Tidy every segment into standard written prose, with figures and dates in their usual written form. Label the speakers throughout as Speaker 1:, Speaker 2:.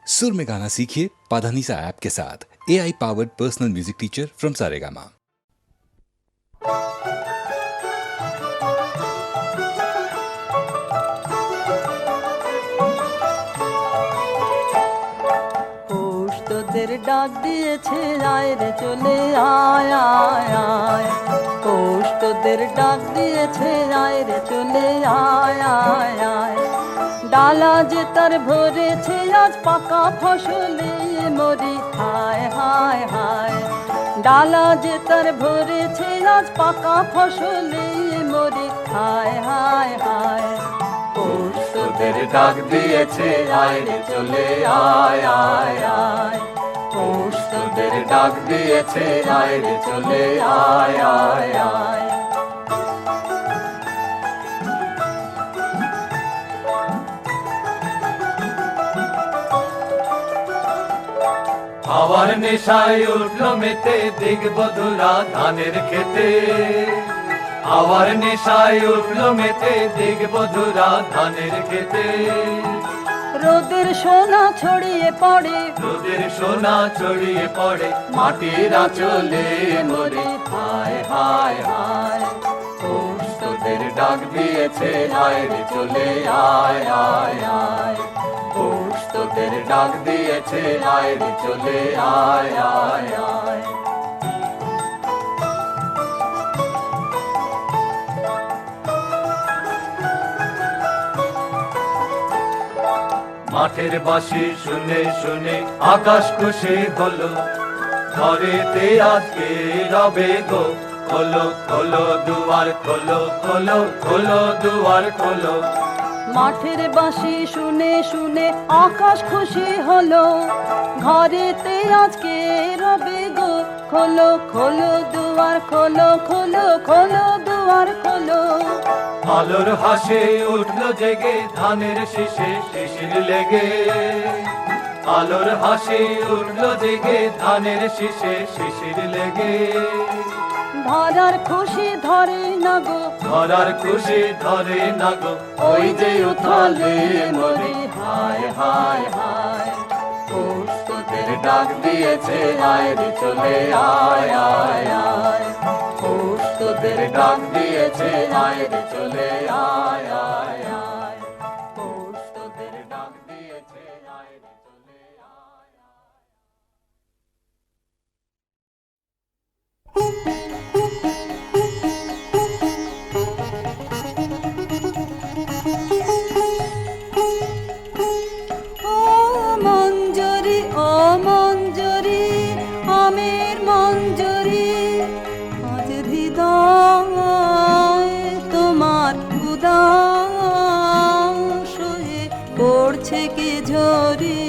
Speaker 1: सुर में गाना सीखिए पाधानीसा ऐप के साथ। AI powered personal music teacher from Saregama.
Speaker 2: তোদের ডাক দিয়েছে আয় রে চলে আয় আয় আয়। পৌষ তোদের ডাক দিয়েছে আয় রে চলে আয় আয় আয়। ডালা যে তার ভরেছে আজ পাকা ফসলে মরি হায় হায় হায়। ডালা যে তার ভরেছে আজ পাকা ফসলে মরি হায় হায় হায়। পৌষ তোদের ডাক দিয়েছে আয় রে চলে আয় আয় আয়। পৌষ তোদের ডাক দিয়েছে আয় রে চলে আয় আয় আয়।
Speaker 3: হাওয়ার নেশায় উঠলো মেতে দিগবধুরা ধানের খেতে। হাওয়ার নেশায় উঠলো মেতে দিগবধুরা ধানের খেতে।
Speaker 2: রোদের সোনা ছড়িয়ে পড়ে,
Speaker 3: রোদের সোনা ছড়িয়ে পড়ে মাটির আঁচলে মরে হায় হায় হায়। পৌষ তোদের ডাক দিয়েছে আয় রে চলে আয় আয় আয়। পৌষ তোদের ডাক দিয়েছে আয় রে চলে আয় আয় আয়। মাঠের বাঁশি শুনে শুনে আকাশ খুশি হলো। ঘরেতে আজকে রবে গো খোলো খোলো দুয়ার খোলো খোলো খোলো দুয়ার খোলো।
Speaker 2: মাঠের বাঁশি শুনে শুনে আকাশ খুশি হলো। ঘরেতে আজকে রবে গো খোলো খোলো দুয়ার খোলো খোলো খোলো দুয়ার খোলো।
Speaker 3: আলোর হাসে উঠলো জেগে ধানের শীষে শিশির লেগে। আলোর হাসি উঠলো জেগে ধানের শীষে শিশির লেগে।
Speaker 2: ধরার খুশি ধরে না গো,
Speaker 3: ধরার খুশি ধরে না গো ওই যে উথালে মরি হায় হায় হায়। পৌষ তোদের ডাক দিয়েছে আয় রে চলে আয় আয় আয়। পৌষ তোদের ডাক দিয়েছে আয় রে চলে আয় আয় আয়। পৌষ তোদের ডাক দিয়েছে আয় রে চলে আয়
Speaker 2: ও মঞ্জরি ও মঞ্জরি আমের মঞ্জরি। আজ হৃদয় তোমার উদাস হয়ে পড়ছে কি ঝরি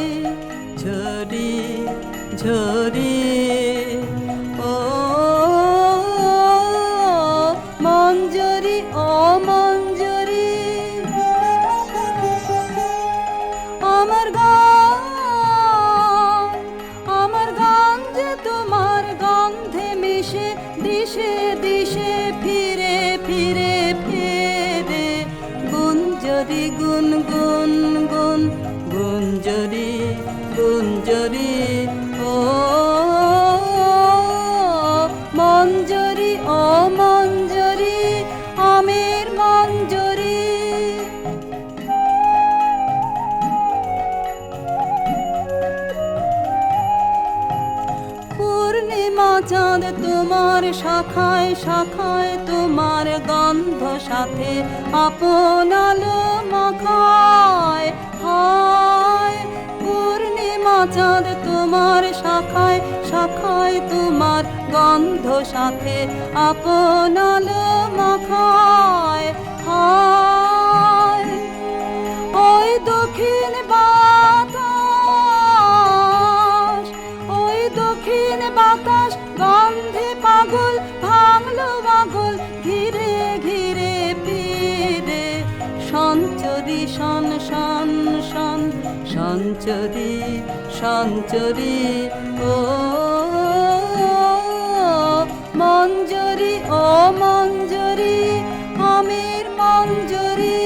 Speaker 2: ঝরি ঝরি। ও মঞ্জরি ও মঞ্জরি আমার গান যে তোমার গন্ধে মিশে দিশে দিশে ফিরে ফিরে ফিরে। গুঞ্জরি গুন গুন গুন গুঞ্জরি গুঞ্জরি। ও মঞ্জরি ও মঞ্জরি আমের মঞ্জরি। পূর্ণিমা চাঁদ তোমার শাখায় শাখায় তোমার গন্ধ সাথে আপন আলো মাখায় হায়। পূর্ণিমা চাঁদ তোমার শাখায় শাখায় তোমার গন্ধ সাথে আপন আলো মাখায় হায়। ওই দক্ষিণ বাতাস, ওই দক্ষিণ বাতাস গন্ধে পাগল ভাঙলো পাগল ঘিরে ঘিরে ফিরে। সঞ্চরি শন শন শন সঞ্চরি সঞ্চরি। ও মঞ্জরি ও মঞ্জরি আমের মঞ্জরি।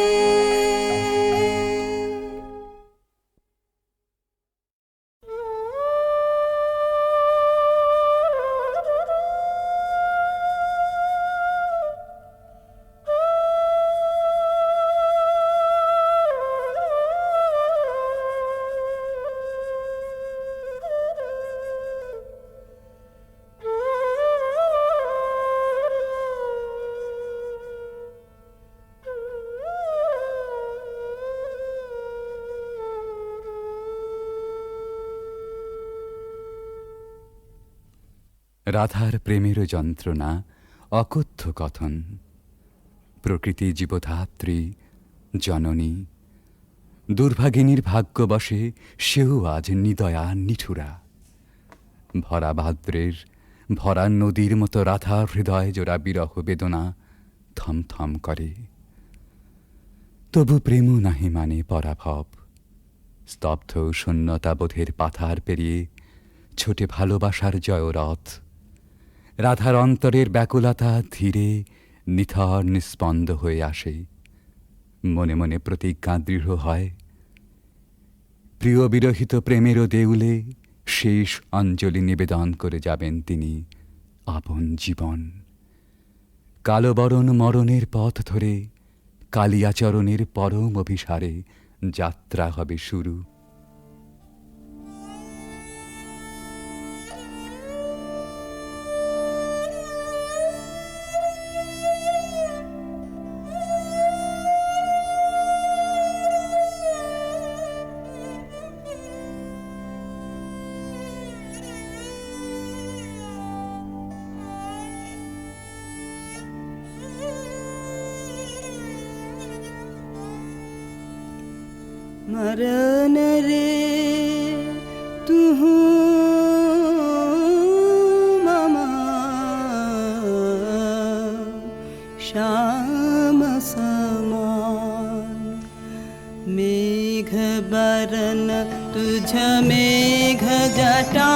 Speaker 4: রাধার প্রেমের যন্ত্রণা অকথ্য কথন, প্রকৃতি জীবধাত্রী জননী, দুর্ভাগিনীর ভাগ্যবশে সেও আজ নিদয়া নিঠুরা। ভরা ভাদ্রের ভরা নদীর মতো রাধার হৃদয় জোড়া বিরহ বেদনা থমথম করে। তবু প্রেম নাহি মানে পরাভব, স্তব্ধ শূন্যতাবোধের পাথার পেরিয়ে ছোটে ভালোবাসার জয়রথ। রাধার অন্তরের ব্যাকুলতা ধীরে নিথর নিস্পন্দ হয়ে আসে, মনে মনে প্রতিজ্ঞা দৃঢ় হয়, প্রিয় বিরহিত প্রেমেরও দেউলে শেষ অঞ্জলি নিবেদন করে যাবেন তিনি আপন জীবন। কালবরণ মরণের পথ ধরে কালিয়াচরণের পরম অভিসারে যাত্রা হবে শুরু।
Speaker 2: मरन रे तू ममा श्याम समान, मेघ बरन तुझ मेघ जटा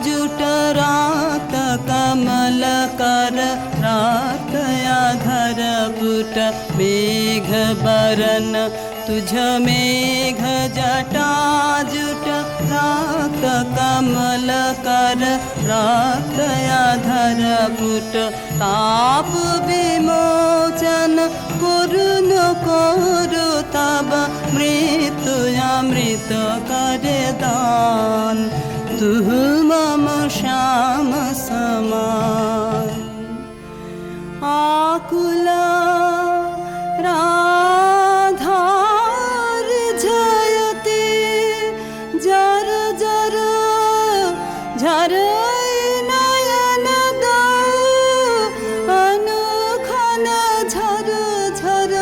Speaker 2: जुट रात कमल कर रात आधर पुट, मेघ बरन तुझ मेघ जटा जुट रात कमल कर रात आधर पुट, ताप विमोचन करुण करु तब मृत्यु अमृत कर दान, तू मम श्याम समान। आकुला राधार जयते जर जर झर नयन अनुखन झर झर,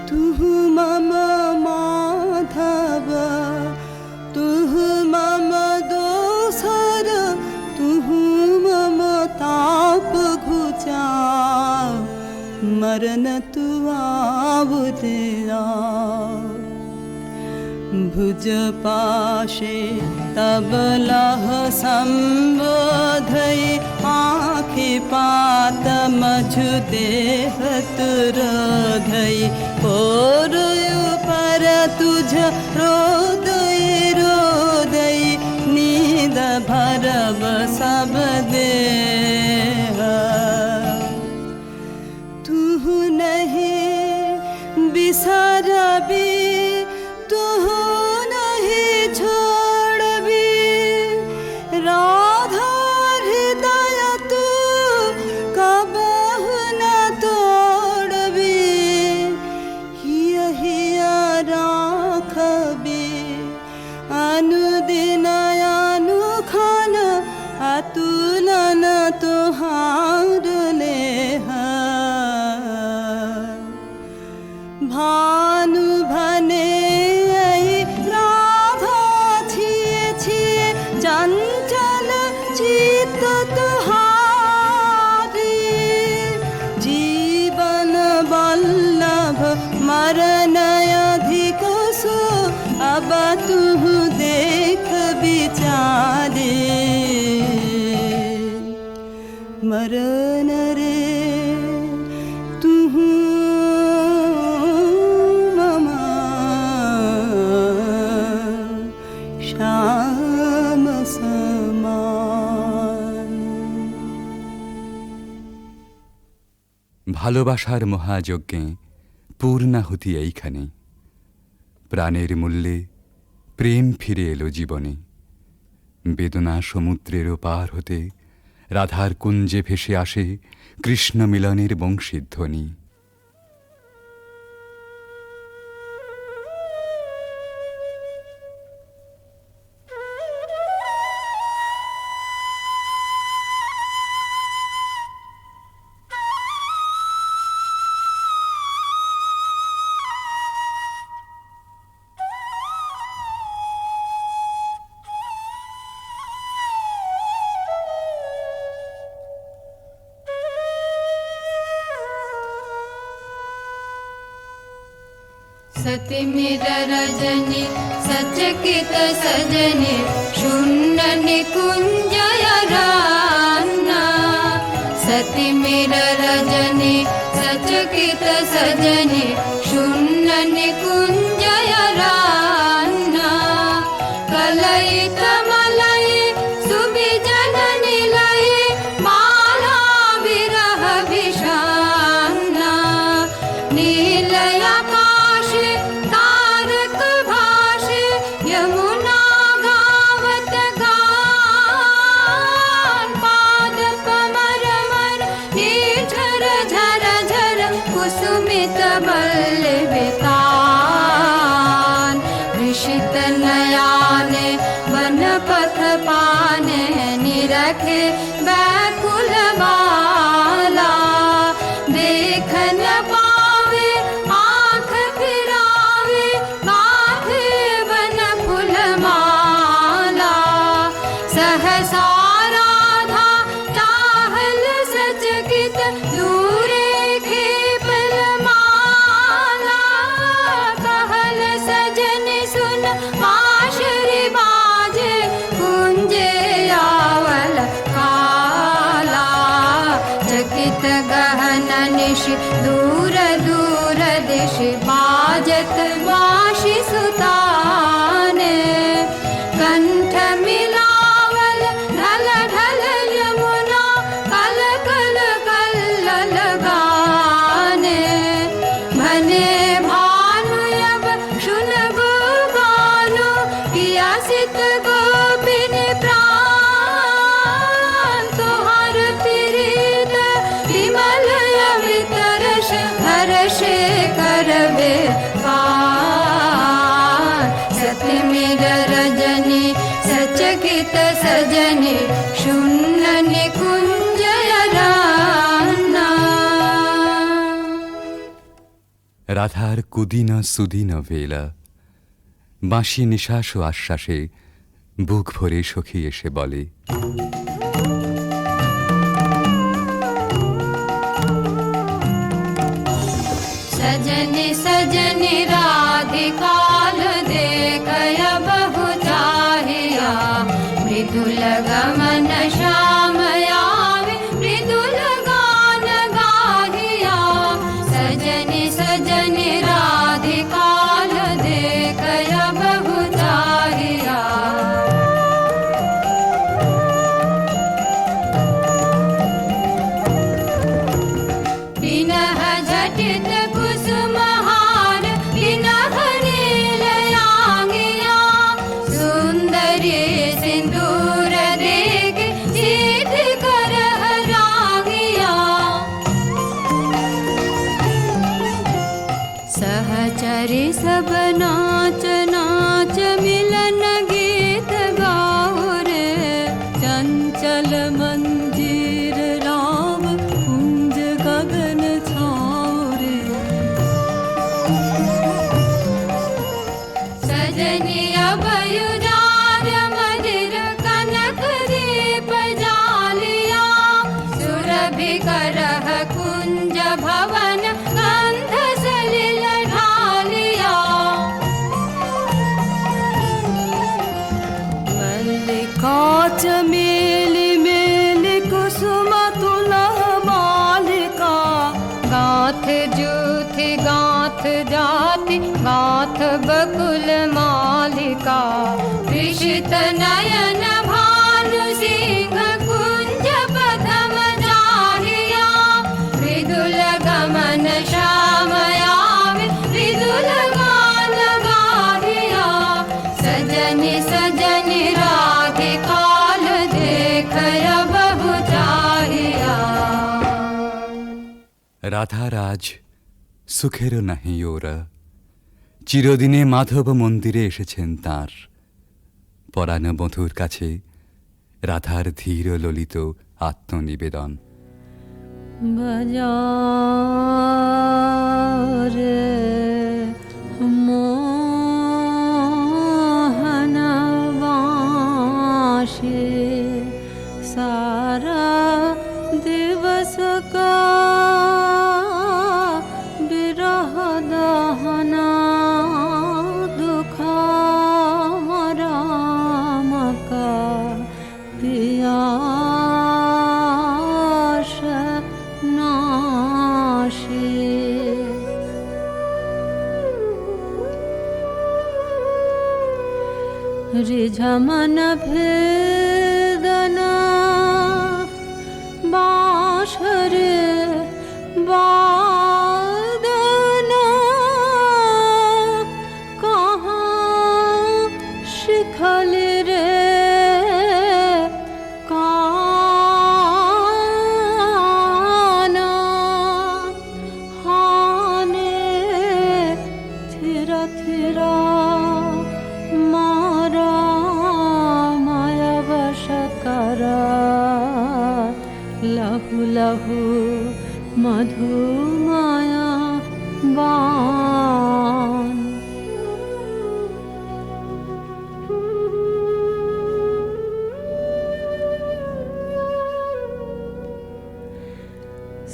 Speaker 2: तू मम माधव तू मम दोसर, तू मम ताप घुचा मरन तू आवुरिया। भुज पाशे तब लह संबोधई, आँखि पात मझु देह तुरोधई, पोरुयु पर तुझ रोदई रोदई, नींद भरब सब देह। तू नहीं बिसरबी तू नहीं छोड़बी, राधा हृदय तू कबहु न तोड़बी, हिया हिया राखबी अनुदिन अनुखन, अतुलन तुहार लेह। भानु भने राधा छिए छिए चंचल चित्त तुहारी, जीवन वल्लभ मरण अधिक सो, अब तू देख विचारे। मरन रे तू ममा श्याम समान।
Speaker 4: ভালোবাসার মহাযজ্ঞে পূর্ণাহুতি এইখানে, প্রাণের মূল্যে প্রেম ফিরে এলো জীবনে। বেদনা সমুদ্রের পার হতে রাধার কুঞ্জে ভেসে আসে কৃষ্ণ মিলনের বংশীধ্বনি।
Speaker 5: सतिमिर रजनी सचकित सजनी शून्य निकुंजय रान्ना सतिमिर रजनी सचकित सजनी शून्य निकुंजय रान्ना कलयित मलय सुविजन निलय माला विरह विषान्ना नीलय कुसुमित बल्लवितान ऋषित नयाने वन पथ पाने निरखे व्याकुल बाला देख न पावे आँख फिरावे गाथे वन फूल माला सहसा राधा चाहल सचकित दूरे गहन निश दूर दूर दिश बाजत वाशी सुताने कंठ मिलावल ढल ढल यमुना कल कल कल गाने भने भानु अब शुन गो गानो किया सित गोपिन प्राण तुहार प्रीत विमल अवितरश हर्षे करवे पार सतिमिर रजनी सचकित सजनी शून्य निकुंजय रान्ना
Speaker 4: রাধার কুদিন সুদিন বেলা বাঁশি নিঃশ্বাস ও আশ্বাসে বুক ভরে সখী এসে বলে
Speaker 5: सजनी सजनी राधिकाल देखय बहु चाहिया मृदुल गमन श्याम आवे मृदुल गान गाहिया सजनी सजनी राधिकाल देखय बहु चाहिया बिनह झटित कुसुमहार बिनह नीलयांगिया सुंदरी सिंदूर देख सीध कर रागिया सहचरी सब नाच नाच मिलन गीत गाओ रे चंचल मंजीर राम कुंज गगन छाओ रे सजनी अभयुदार मदिर कनक दीप जालिया सुरभि करह कुंज भवन गंध सलिल ढालिया मल्लिका चमेली मेली कुसुम तुलह मालिका गाथ जूथि गाथ जाति गाथ बकुल मालिका विषित नयन भानु सिंह कुंज पदम जाहिया मृदुल गमन श्याम आवे मृदुल गान गाहिया सजनी सजनी राधिकाल देखय बहु चाहिया
Speaker 4: রাধার আজ সুখেরও নাহি ওরা চিরদিনে মাধব মন্দিরে এসেছেন তাঁর পরাণ বধূর কাছে রাধার ধীর ললিত আত্মনিবেদন
Speaker 2: বাজারে মোহন বাঁশি सारा दिवस का विरह दहना
Speaker 5: ऋझमन भेदना बाँसुरी बादना कहाँ शिखल रे काना हाने थिरा थिरा मारा माया वश करा लहु लहु मधु माया बान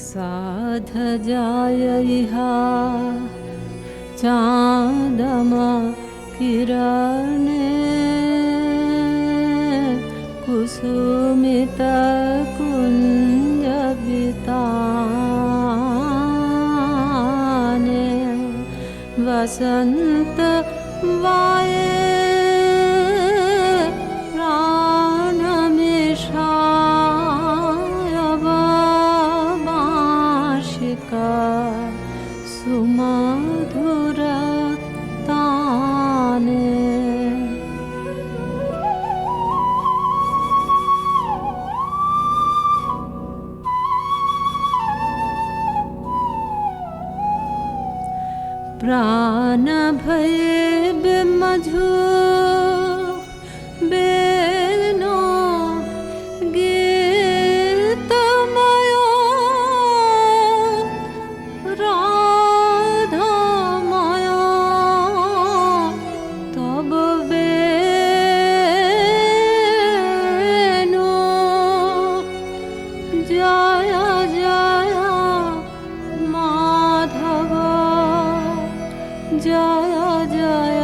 Speaker 5: साध जाय इहा चाँदमा किरणे कुसुमित कुंज बिताने वसंत वाये प्राण मिषायव बांशिका सुमधुर ताने प्राण भये बिमधु बेनो गीतमयो राधामयो तब बेनो जय जय माधव जय जय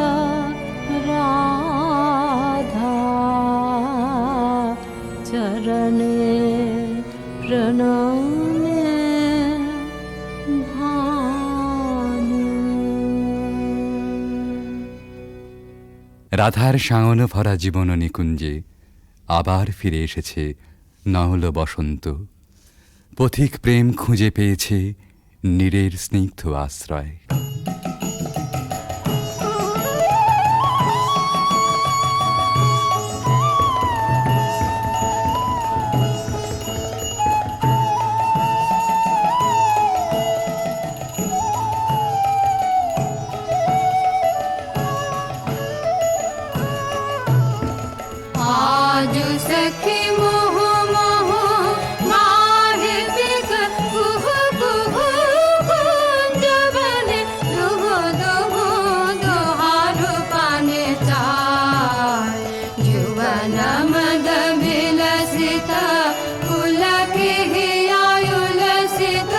Speaker 5: राधा चरणे प्रणामे भानु
Speaker 4: রাধার শাওন ভরা জীবন নিকুঞ্জে আবার ফিরে এসেছে নহল বসন্ত। পথিক প্রেম খুঁজে পেয়েছে নীরের স্নিগ্ধ আশ্রয়।
Speaker 5: आज सखी मोह मोह माहे बिग कुह कुह कुंज बने दुह दुह दुहारु पाने चाय जुवन मद विलसित पुलक हियायुलसित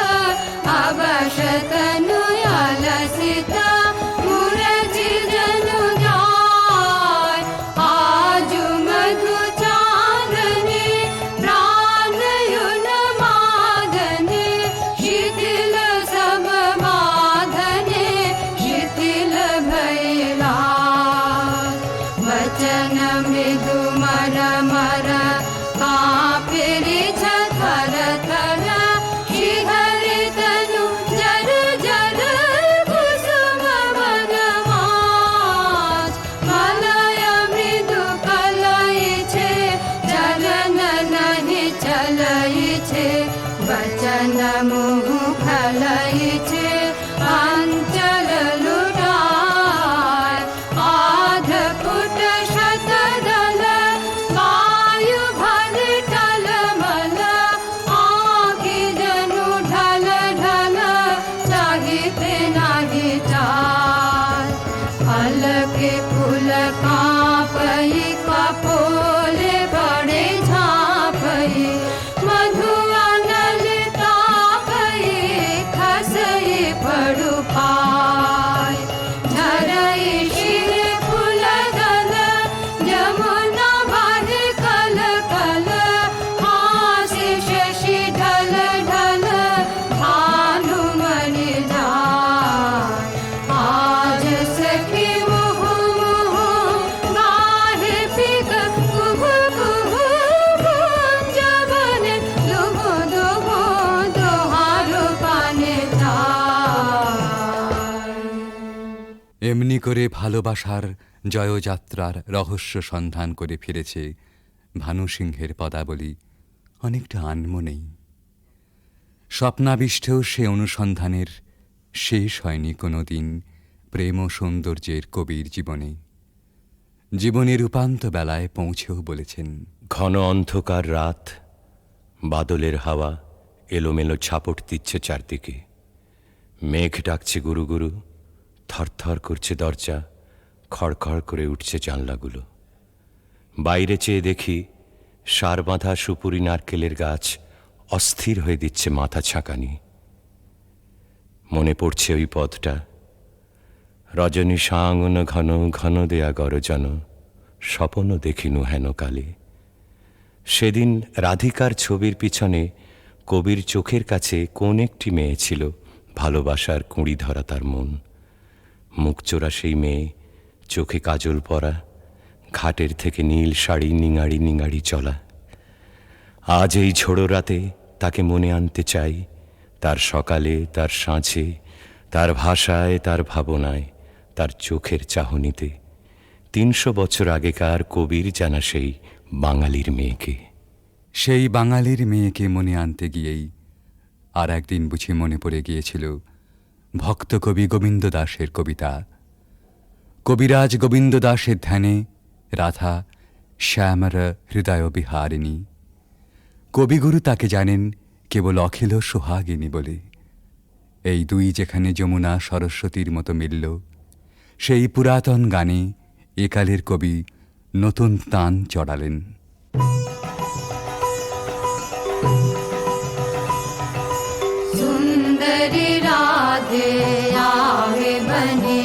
Speaker 5: अवश तनु अलसित मुरझि जनु जाय आजु मधु चांदनी प्राणयुन मादने शिथिल सब बाधने शिथिल भैला वचन मृदु मर मर कापिरि थर थर श्रीहरि तनु जर जर कुसुम वनमाज मलय मृदु कलय छे चरण नहीं चलय छे वचन मुह खलय छे अंचल लुटाय आध फुट शतदल वायु भर टलमल
Speaker 4: এমনি করে ভালোবাসার জয়যাত্রার রহস্য সন্ধান করে ফিরেছে ভানুসিংহের পদাবলী অনেকটা আনমনেই। স্বপ্নাবিষ্টেও সে অনুসন্ধানের শেষ হয়নি কোনো দিন প্রেম ও সৌন্দর্যের কবির জীবনে। জীবনের উপান্ত বেলায় পৌঁছেও বলেছেন,
Speaker 6: ঘন অন্ধকার রাত, বাদলের হাওয়া এলোমেলো ছাপট দিচ্ছে চারদিকে, মেঘ ডাকছে গুরু গুরু, থরথর করছে দরজা, খড়খড় করে উঠছে জানলাগুলো। বাইরে চেয়ে দেখি সার বাঁধা সুপুরি নারকেলের গাছ অস্থির হয়ে দিচ্ছে মাথা ছাঁকানি। মনে পড়ছে ওই পথটা, রজনী সাঙ্গন ঘন ঘন দেয়া গরজন, স্বপন দেখিনু হেন কালে। সেদিন রাধিকার ছবির পিছনে কবির চোখের কাছে কোন একটি মেয়ে ছিল, ভালোবাসার কুঁড়ি ধরা তার মন। মুখচোরা সেই মেয়ে, চোখে কাজল পরা, ঘাটের থেকে নীল শাড়ি নিঙাড়ি নিঙাড়ি চলা। আজ এই ঝোড়ো রাতে তাকে মনে আনতে চাই, তার সকালে, তার সাঁঝে, তার ভাষায়, তার ভাবনায়, তার চোখের চাহনিতে। ৩০০ বছর আগেকার কবির জানা সেই বাঙালির মেয়েকে।
Speaker 4: সেই বাঙালির মেয়েকে মনে আনতে গিয়েই আর একদিন বুঝি মনে পড়ে গিয়েছিল ভক্ত কবি গোবিন্দ দাসের কবিতা। কবিরাজ গোবিন্দ দাসের ধ্যানে রাধা শ্যামর হৃদয় বিহারিণী। কবিগুরু তাকে জানেন কেবল অখিল সোহাগিনী বলে। এই দুই যেখানে যমুনা সরস্বতীর মতো মিলল, সেই পুরাতন গানে একালের কবি নতুন তান চড়ালেন।
Speaker 5: सुंदरी राधे आवे बने,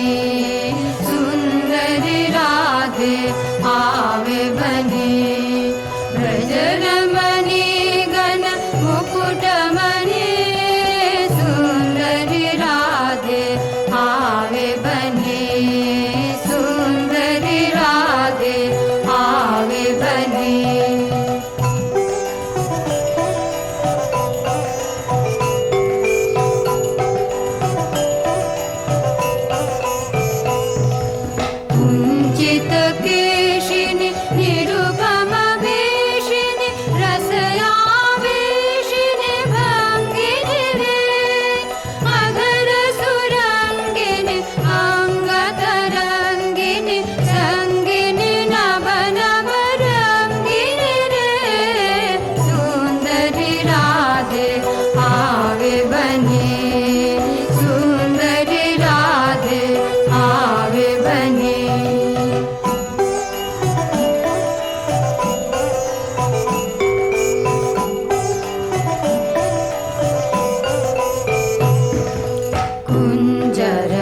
Speaker 5: सुंदरी राधे आवे बने, ब्रजरमणि गण मुकुटमणि, सुंदरी राधे आवे बने, सुंदरी राधे आवे बने। कुञ्चित केशिनि निरुपम वेशिनि रसयावेशिनि भङ्गिनि रे, अधर सुरङ्गिनि अङ्गतरङ्गिनि सङ्गिनि नव नव रङ्गिनि रे, सुन्दरि राधे आवे बने, सुन्दरि राधे आवे बने।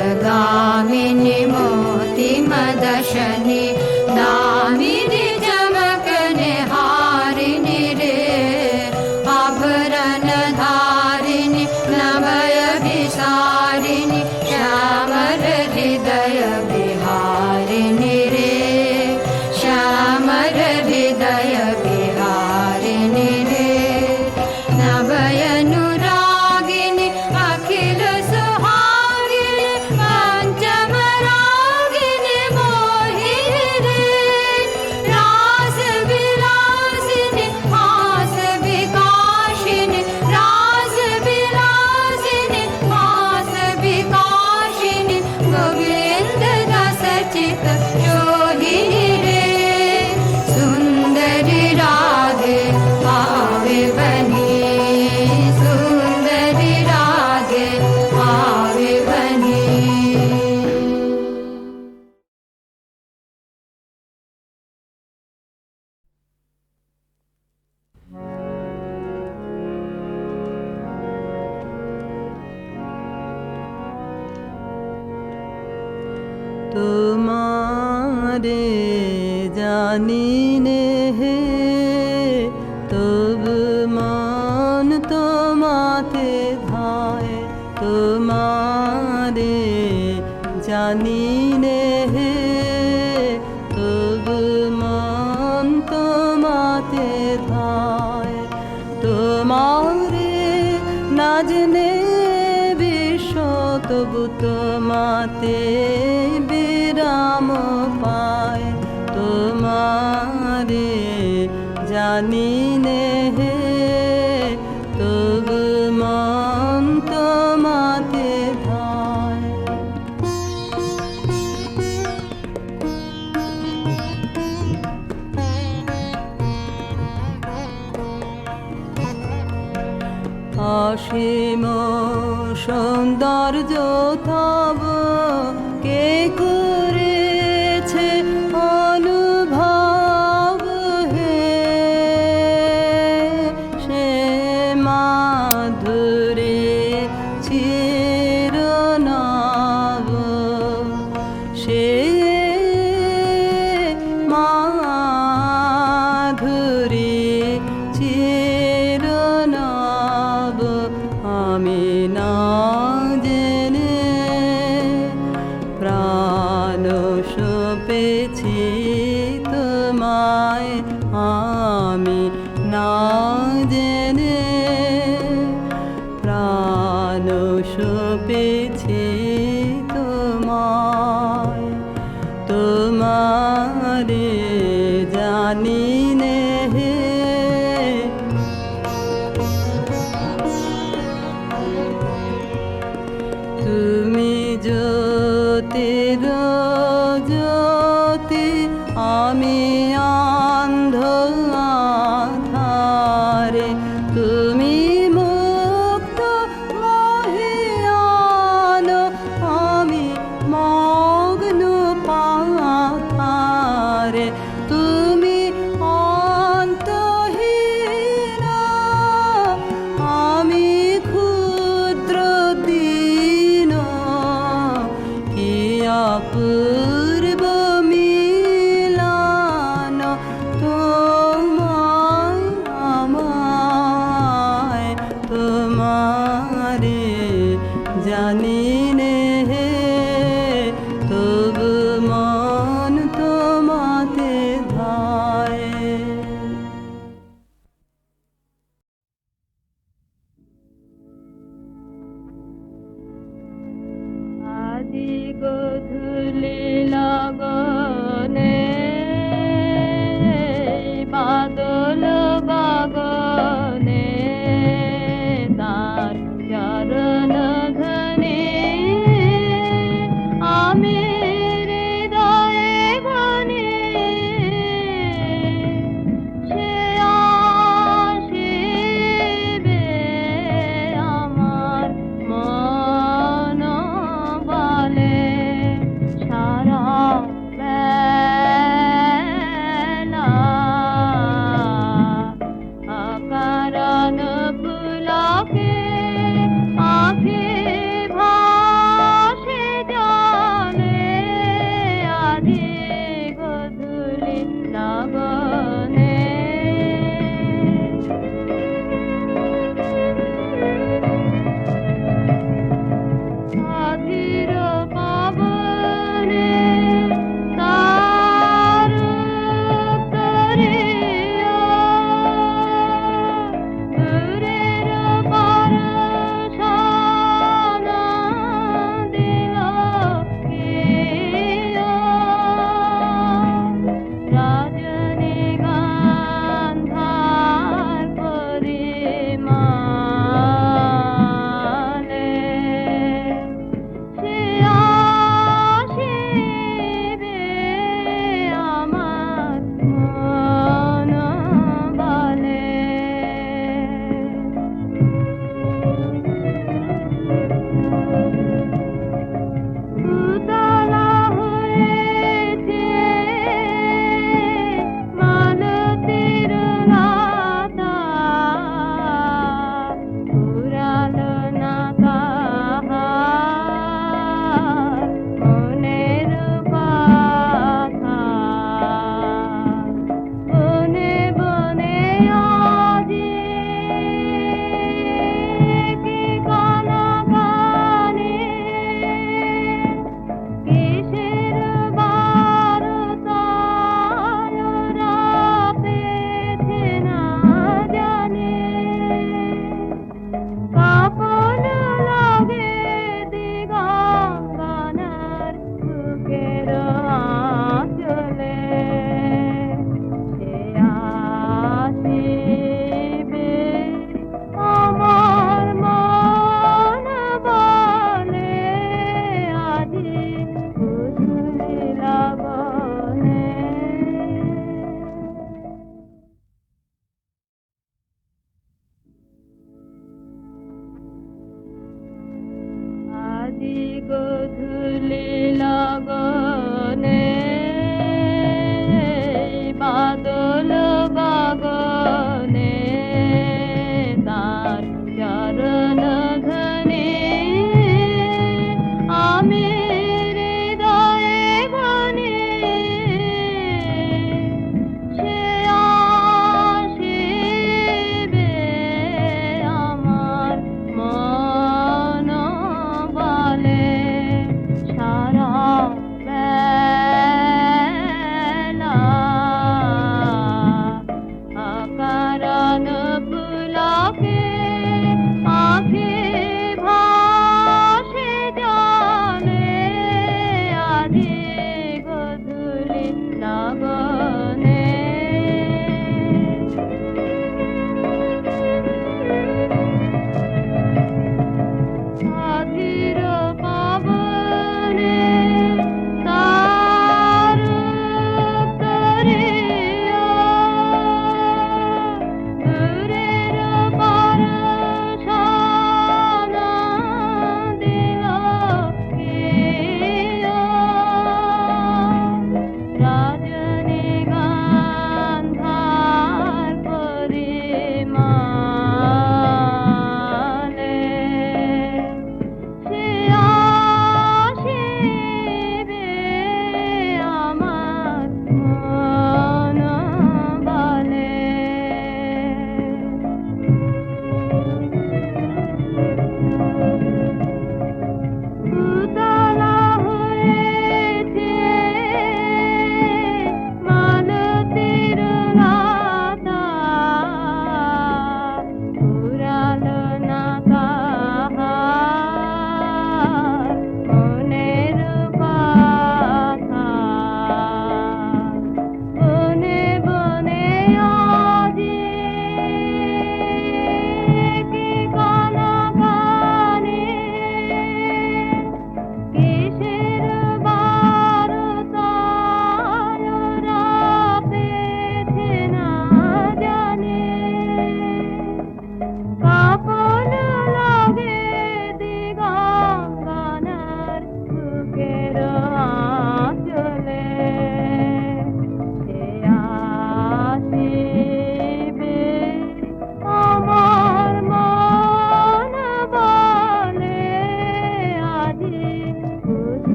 Speaker 5: कुञ्जरगामिनि मोतिमदशनि दामिनि चमकने हारिणि रे, आभरणधारिणि नभयभिसारिणि श्यामर हृदय विहारिणि रे, श्यामर हृदय विहारिणि रे, नभयनुरागिनि अखिल सुहागिनि पञ्चमरागिनि मोहिनि रे, रास विलासिनि हास विकाशिनि, रास विलासिनि हास विकाशिनि, गोविन्द दास चित जोहिनि रे, सुन्दरि राधे आवे बने, सुन्दरि राधे आवे बने।
Speaker 2: তোমারে জানি নে হে, তবু মন তোমাতে ধায়, তোমারে জানি নে হে, তবু মন তোমাতে ধায়, তোমারে না জেনে বিশ্ব তবু তোমাতে তোমারে জানি নে হে, তবু মন তোমাতে ধায়। অসীম সৌন্দর্য তব কে করেছে অনুভব হে, সে মাধুরী চিরনব, সে মাধুরী চিরনব, আমি না জেনে প্রাণ সপেছি তোমায়, আমি না জেনে প্রাণ সপেছি তোমায়, তোমারে জানি নে হে। তুমি জ্যোতির জ্যোতি, আমি অন্ধ আধারে, তুমি মুক্ত মহিয়ান, আমি মগ্ন পাথারে, তুমি অন্তহীন, আমি ক্ষুদ্র দীন, কি অপূর্ব মিলন তোমায় আমায়, তোমারে জানি নে হে, তবু মন তোমাতে ধায়।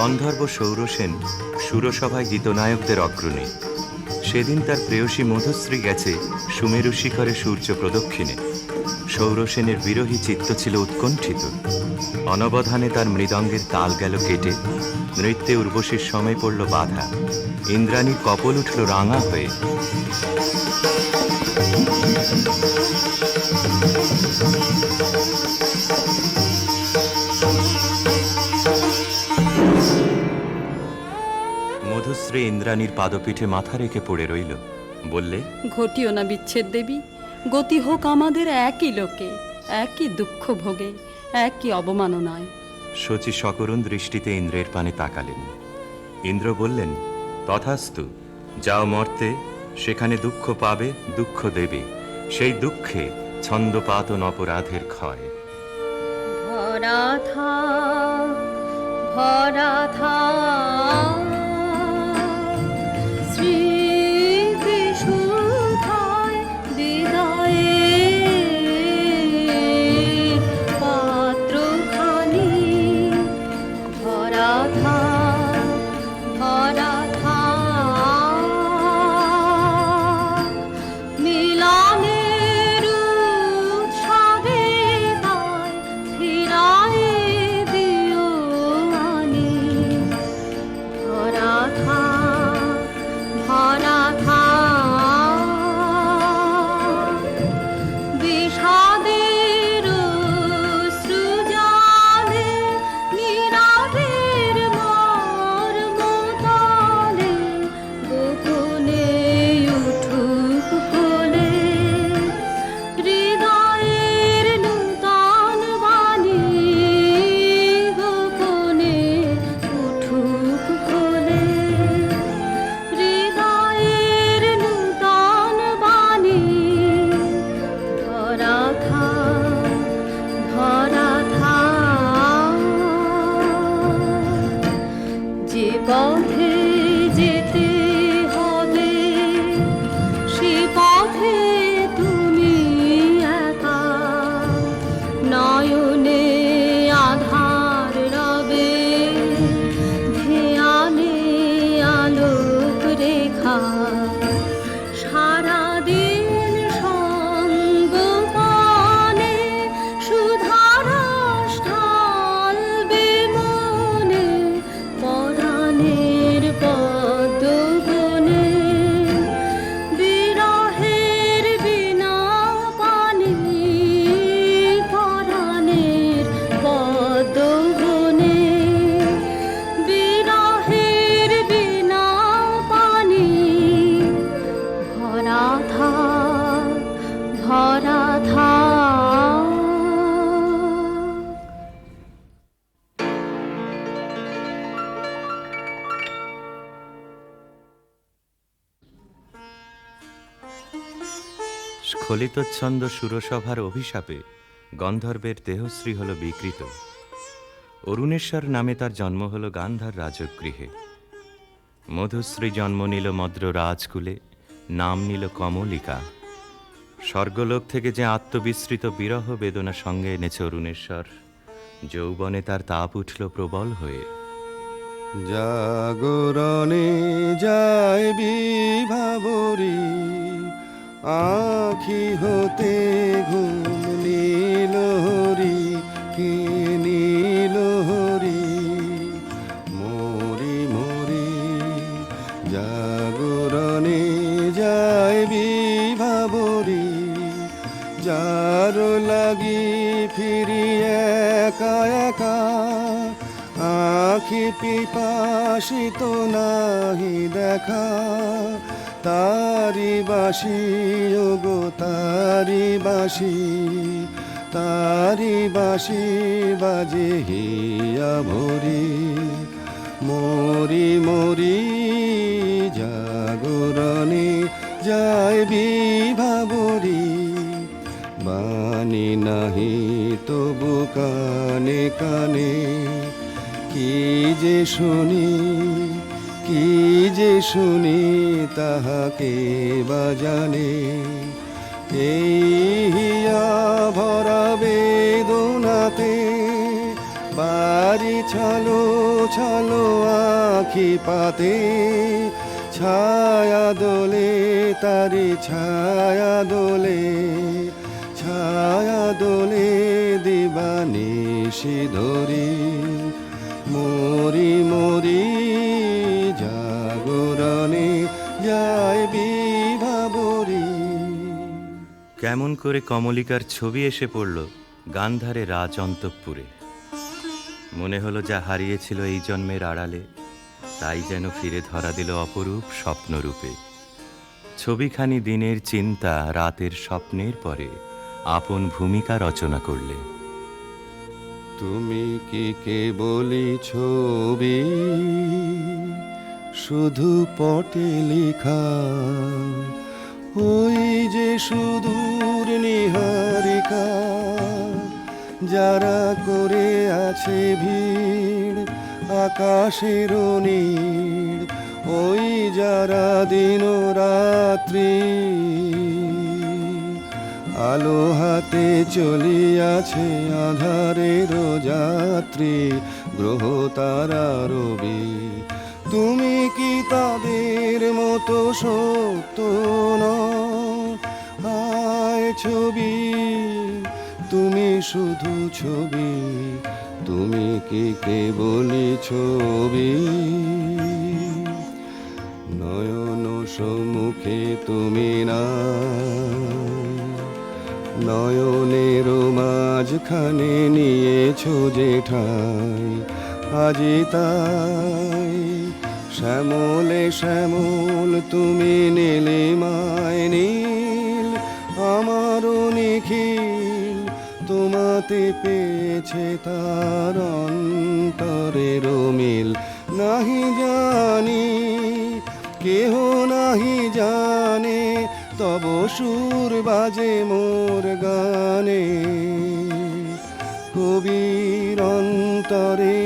Speaker 6: গন্ধর্ব সৌরসেন সুরসভায় গীতনায়কদের অগ্রণী। সেদিন তার প্রেয়সী মধুশ্রী গেছে সুমেরু শিখরে সূর্য প্রদক্ষিণে। সৌরসেনের বিরহী চিত্ত ছিল উৎকণ্ঠিত। অনবধানে তার মৃদঙ্গের তাল গেল কেটে, নৃত্যে উর্বশীর সময় পড়ল বাধা। ইন্দ্রাণীর কপল উঠল রাঙা হয়ে। মধুশ্রী ইন্দ্রাণীর পাদপীঠে মাথা রেখে পড়ে রইল। বললে,
Speaker 2: ঘটিও না বিচ্ছেদ দেবী, গতি হোক আমাদের একই লোকে, একই দুঃখ ভোগে, একই অবমাননায়।
Speaker 6: শচী সকরুণ দৃষ্টিতে ইন্দ্রের পানে তাকালেন। ইন্দ্র বললেন, তথাস্তু, যাও মর্তে, সেখানে দুঃখ পাবে, দুঃখ দেবে, সেই দুঃখে ছন্দপাতন অপরাধের ক্ষয়।
Speaker 5: ভরা থা ভরা থা শ্রীবিশুদ্ধায় হৃদয়ে পাত্রখানি ভরা থা ভরা থা মিলনের উৎসবে তাই ফিরায়ে দিও আনি ভরা থা ভরা থা বিষাদের সৃজালে নীরবের মর্মতলে গোপনে উঠুক বলে হৃদয়ের নূতন বাণী গোপনে উঠুক বলে হৃদয়ের নূতন বাণী ধরা থা ধরা থা যে পথে যেতে হবে সে পথে তুমি একা নয়নে আধার রবে ধ্যানে আলোক রেখা সারাদিন সঙ্গপানে সুধারস ঢালবে মনে পরাণের পদ্মবনে বিরহের বিনা পানি পরাণের পদ্মবনে বিরহের বিনা পানি ভরা থা ভরা থা
Speaker 6: স্খলিতচ্ছন্দ সুরসভার অভিশাপে গন্ধর্বের দেহশ্রী হল বিকৃত। অরুণেশ্বর নামে তার জন্ম হল গান্ধার রাজগৃহে। মধুশ্রী জন্ম নিল মদ্র রাজকুলে, নাম নিল কমলিকা। স্বর্গলোক থেকে যে আত্মবিস্মৃত বিরহ বেদনা সঙ্গে এনেছে অরুণেশ্বর, যৌবনে তার তাপ উঠল প্রবল হয়ে।
Speaker 3: জাগরণে যায় বিভাবরী, আখি হতে ঘুম নীল হরি, কি নীল হরি মরি মরি। জাগরণে যায় বিভাবরী, যার লাগি ফিরি একা একা, আখি পিপাসিত নাহি দেখা। তারি বাসি ওগো তারি বাসি, তারি বাসি বাজে হিয়া ভরি। মরি মরি জাগরণে যায় বিভাবরী, বাণী নাহি তবু কানে কানে। কি যে শুনি কি যে শুনি তাহাকে বা জানে। এই হিয়া ভরা বেদনাতে
Speaker 7: বাড়ি ছলো ছলো আখি পাতে, ছায়া দোলে তারি ছায়া দোলে, ছায়া দোলে দিবানিশি ধরি, মরি মরি জাগরণে যায় বিভাবরী।
Speaker 6: কেমন করে কমলিকার ছবি এসে পড়ল গান্ধারে রাজ অন্তঃপুরে। মনে হলো যা হারিয়েছিল এই জন্মের আড়ালে, তাই যেন ফিরে ধরা দিল অপরূপ স্বপ্নরূপে। ছবিখানি দিনের চিন্তা রাতের স্বপ্নের পরে আপন ভূমিকা রচনা করলে।
Speaker 7: তুমি কি কেবলই ছবি, শুধু পটে লেখা, ওই যে সুদূর নিহারিকা, যারা করে আছে ভিড় আকাশের নীড়, ওই যারা দিন রাত্রি আলো হাতে চলিয়াছে আধারের যাত্রী, গ্রহ তারা রবি। তুমি কি তাদের মতো সত্য নও? হায় ছবি, তুমি শুধু ছবি, তুমি কি কেবলই ছবি। নয়ন সম্মুখে তুমি না, নয়নের মাঝখানে নিয়েছো যে ঠাই, আজি তাই শ্যামলে শ্যামল তুমি নীলিমায় নীল, আমারও নিখিল তোমাতে পেয়েছে তার অন্তরের মিল। নাহি জানি কেহ নাহি জানে, তব সুর বাজে মোর গানে, কবির অন্তরে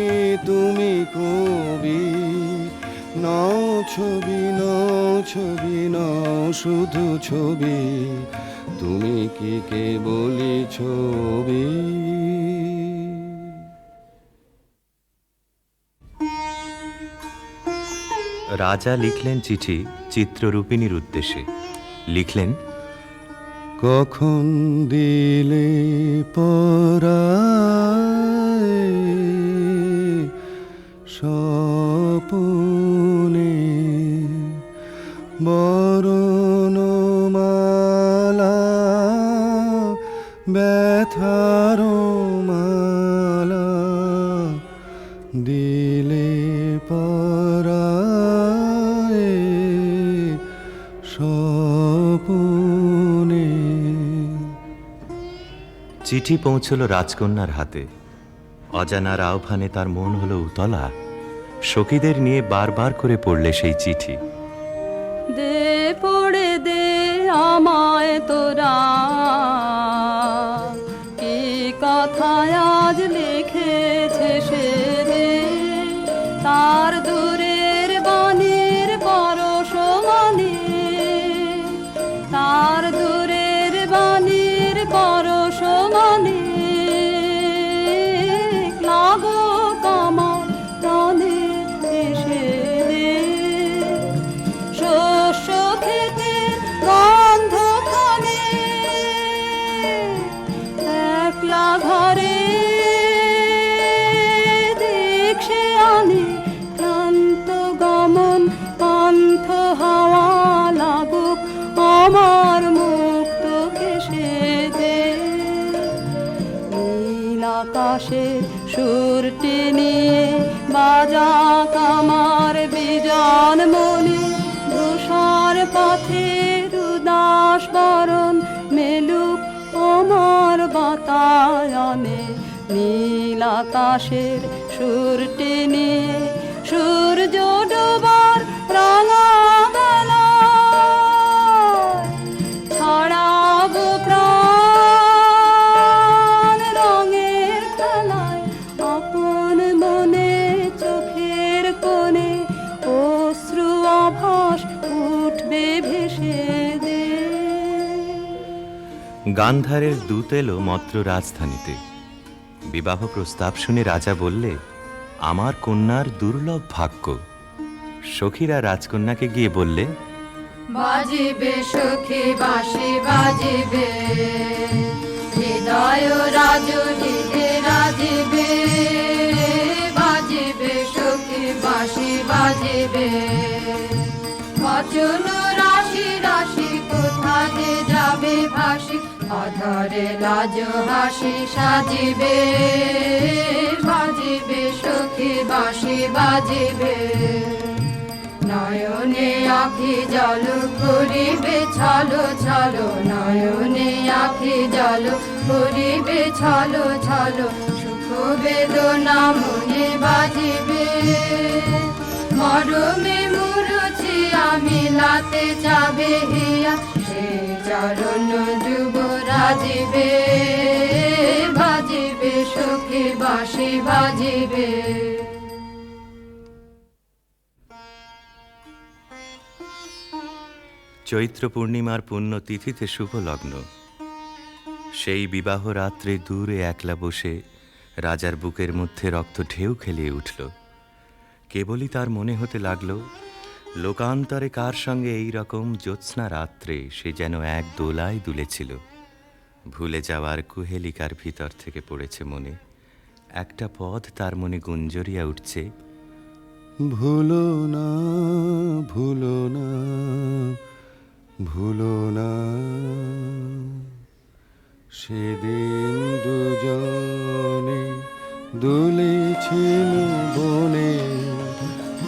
Speaker 7: তুমি কবি। নও ছবি নও ছবি নও শুধু ছবি, তুমি কি কেবলই ছবি।
Speaker 6: রাজা লিখলেন চিঠি চিত্ররূপিণীর উদ্দেশ্যে। লিখলেন,
Speaker 7: কখন দিলে পরায় স্বপনে, বরণমালা ব্যথার মালা, দিলে পরায় স্বপনে।
Speaker 6: চিঠি পৌঁছল রাজকন্যার হাতে। অজানার আহ্বানে তার মন হলো উতলা। সখীদের নিয়ে বারবার করে পড়লে সেই চিঠি।
Speaker 2: দে পড়ে দে আমায় তোরা, কি কথায় আজ লিখেছে সে দে, তার দূরের বাণীর পরশ মানে, তার দূরের বাণীর পরশ মানে, লাগো কামার প্রাণে এসে দে, শস্য খেতে গন্ধ খানে, একলা ঘরে দেখছে আনে, ক্লান্ত গমন পান্থ হাওয়া লাগুক আমার মুক্ত কেশে দে, নীল আকাশে সুরটি নিয়ে বাজা কামার বিজন মনে, ধূসর পথের উদাস বরণ মেলুক আমার বাতায়নে, নীল আকাশের সুরটি নিয়ে সূর্য ডোবার রাঙা বেলায়, ছড়াবো প্রাণ রঙের খেলায়, আপন মনে চোখের কোণে অশ্রু আভাস উঠবে ভেসে দে।
Speaker 6: গান্ধারের দূত এলো মত্র রাজধানীতে। বিবাহ প্রস্তাব শুনে রাজা বললে, আমার কন্যার দুর্লভ ভাগ্য। সখীরা রাজকন্যাকে গিয়ে বললে,
Speaker 5: বাজিবে সখী বাঁশি বাজিবে, হৃদয় রাজনীতে রাজিবে, বাজিবে সখী বাঁশি বাজিবে। বচন রাশি রাশি কোথা যে যাবে ভাসি, অধরে লাজ হাসি সাজিবে, বাজিবে সখী বাঁশি বাজিবে। নয়নে আখি জল করিবে ছলো ছলো, নয়নে আখি জল করিবে ছলো ছলো, সুখ বেদনা মনে বাজিবে। মরমে মুরুছি আমি লাতে চাবে হিয়া, সে চরণ যুব রাজিবে, বাজিবে সখী বাঁশি বাজিবে।
Speaker 6: চৈত্র পূর্ণিমার পুণ্য তিথিতে শুভ লগ্ন। সেই বিবাহ রাত্রে দূরে একলা বসে রাজার বুকের মধ্যে রক্ত ঢেউ খেলিয়ে উঠল। কেবলই তার মনে হতে লাগল, লোকান্তরে কার সঙ্গে এই রকম জ্যোৎস্না রাত্রে সে যেন এক দোলায় দুলেছিল। ভুলে যাওয়ার কুহেলিকার ভিতর থেকে পড়েছে মনে, একটা পদ তার মনে গুঞ্জরিয়া উঠছে,
Speaker 7: ভুলো না ভুলো না ভুলো না, সেদিন দুজনে দুলেছিল বনে,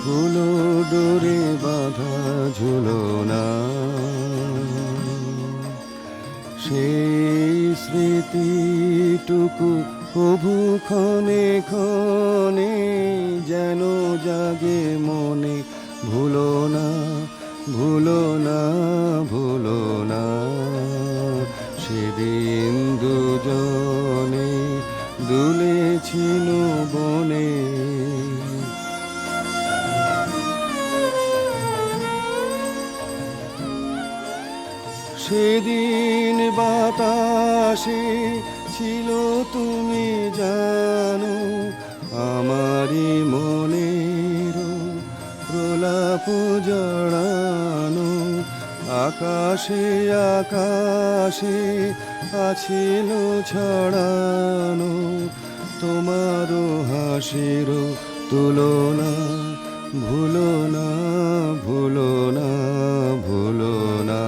Speaker 7: ফুলো ডোরে বাঁধা ঝুলনা। সেই স্মৃতিটুকু কভু ক্ষণে ক্ষণে যেন জাগে মনে, ভুলো না ভুলো না ভুলো না, সেদিন দুজনে দুলেছিল বনে। সেদিন বাতাসে ছিল তুমি জানো, আমারই মনের প্রলাপ জড়ানো। আকাশে আকাশে আছিল ছড়ানো, তোমারও হাসির তুলনা, ভুলো না ভুলো না ভুলো না,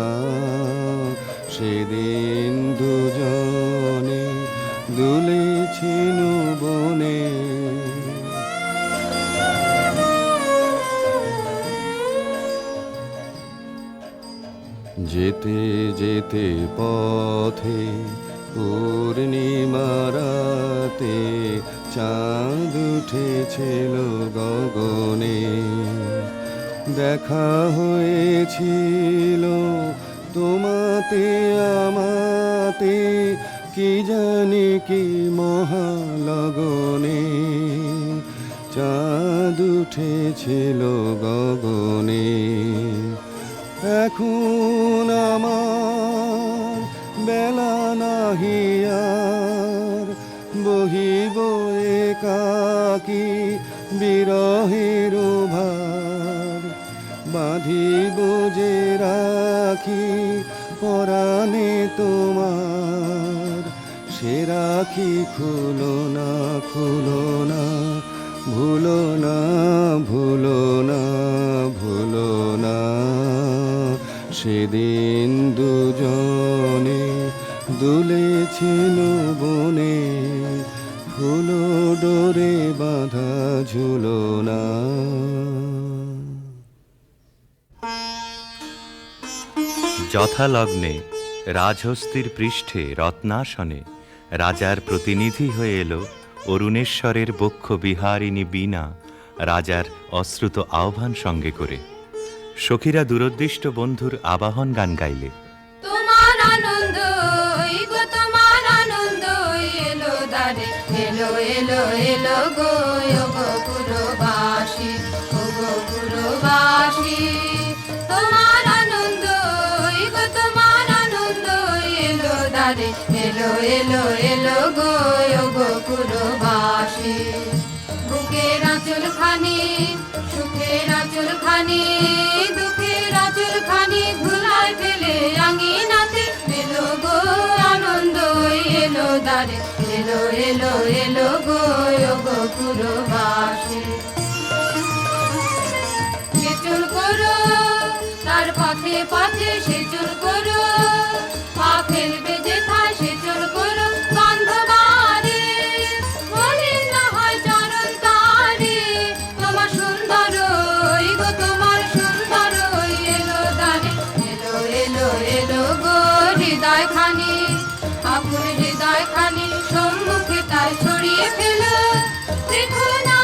Speaker 7: সেদিন দুজনে দুলেছিল বনে। যেতে যেতে পথে পূর্ণিমা রাতে চাঁদ উঠেছিল গগনে। দেখা হয়েছিল তোমাতে আমাতে, কি জানি কি মহালগনে। চাঁদ উঠেছিল গগনে। এখন আমার বেলা নাহি আর, বহিব একাকী বিরহের ভার। বাঁধিব যে রাখি পরাণে তোমার, সে রাখি খুলো না খুলো না, ভুলো না ভুলো না ভুলো না, সেদিন দুজনে দুলেছিল বনে, ফুলো ডোরে বাঁধা ঝুলনা।
Speaker 6: যথালগ্নে রাজহস্তির পৃষ্ঠে রত্নাসনে রাজার প্রতিনিধি হয়ে এলো অরুণেশ্বরের বক্ষ বিহারিণী বীণা, রাজার অশ্রুত আহ্বান সঙ্গে করে। সখীরা দূরদৃষ্ট বন্ধুর আবাহন গান গাইলে,
Speaker 5: তোমার আনন্দ গো তোমার আনন্দ এলো দারে, এলো এলো এলো গো গোকুলবাসী, ও গোকুলবাসী। তোমার আনন্দ গো তোমার আনন্দ এলো দারে, এলো এলো এলো গো গোকুলবাসী। খানি দুঃখের আঁচল খানি ধুলায় ফেলে আঙিনাতে এলো গো আনন্দ এলো দ্বারে এলো এলো এলো গো ও গো পুরবাসী সেচন করো তার পথে পথে সেচন করো পা ফেলবে যেথায় সেচন করো গন্ধবারে মলিন না হয় চরণ তারে তোমার সুন্দর ওই গো তোমার সুন্দর ওই এলো দ্বারে এলো এলো এলো গো হৃদয় খানি আকুল হৃদয় খানি সম্মুখে তাই ছড়িয়ে ফেলো দেখো না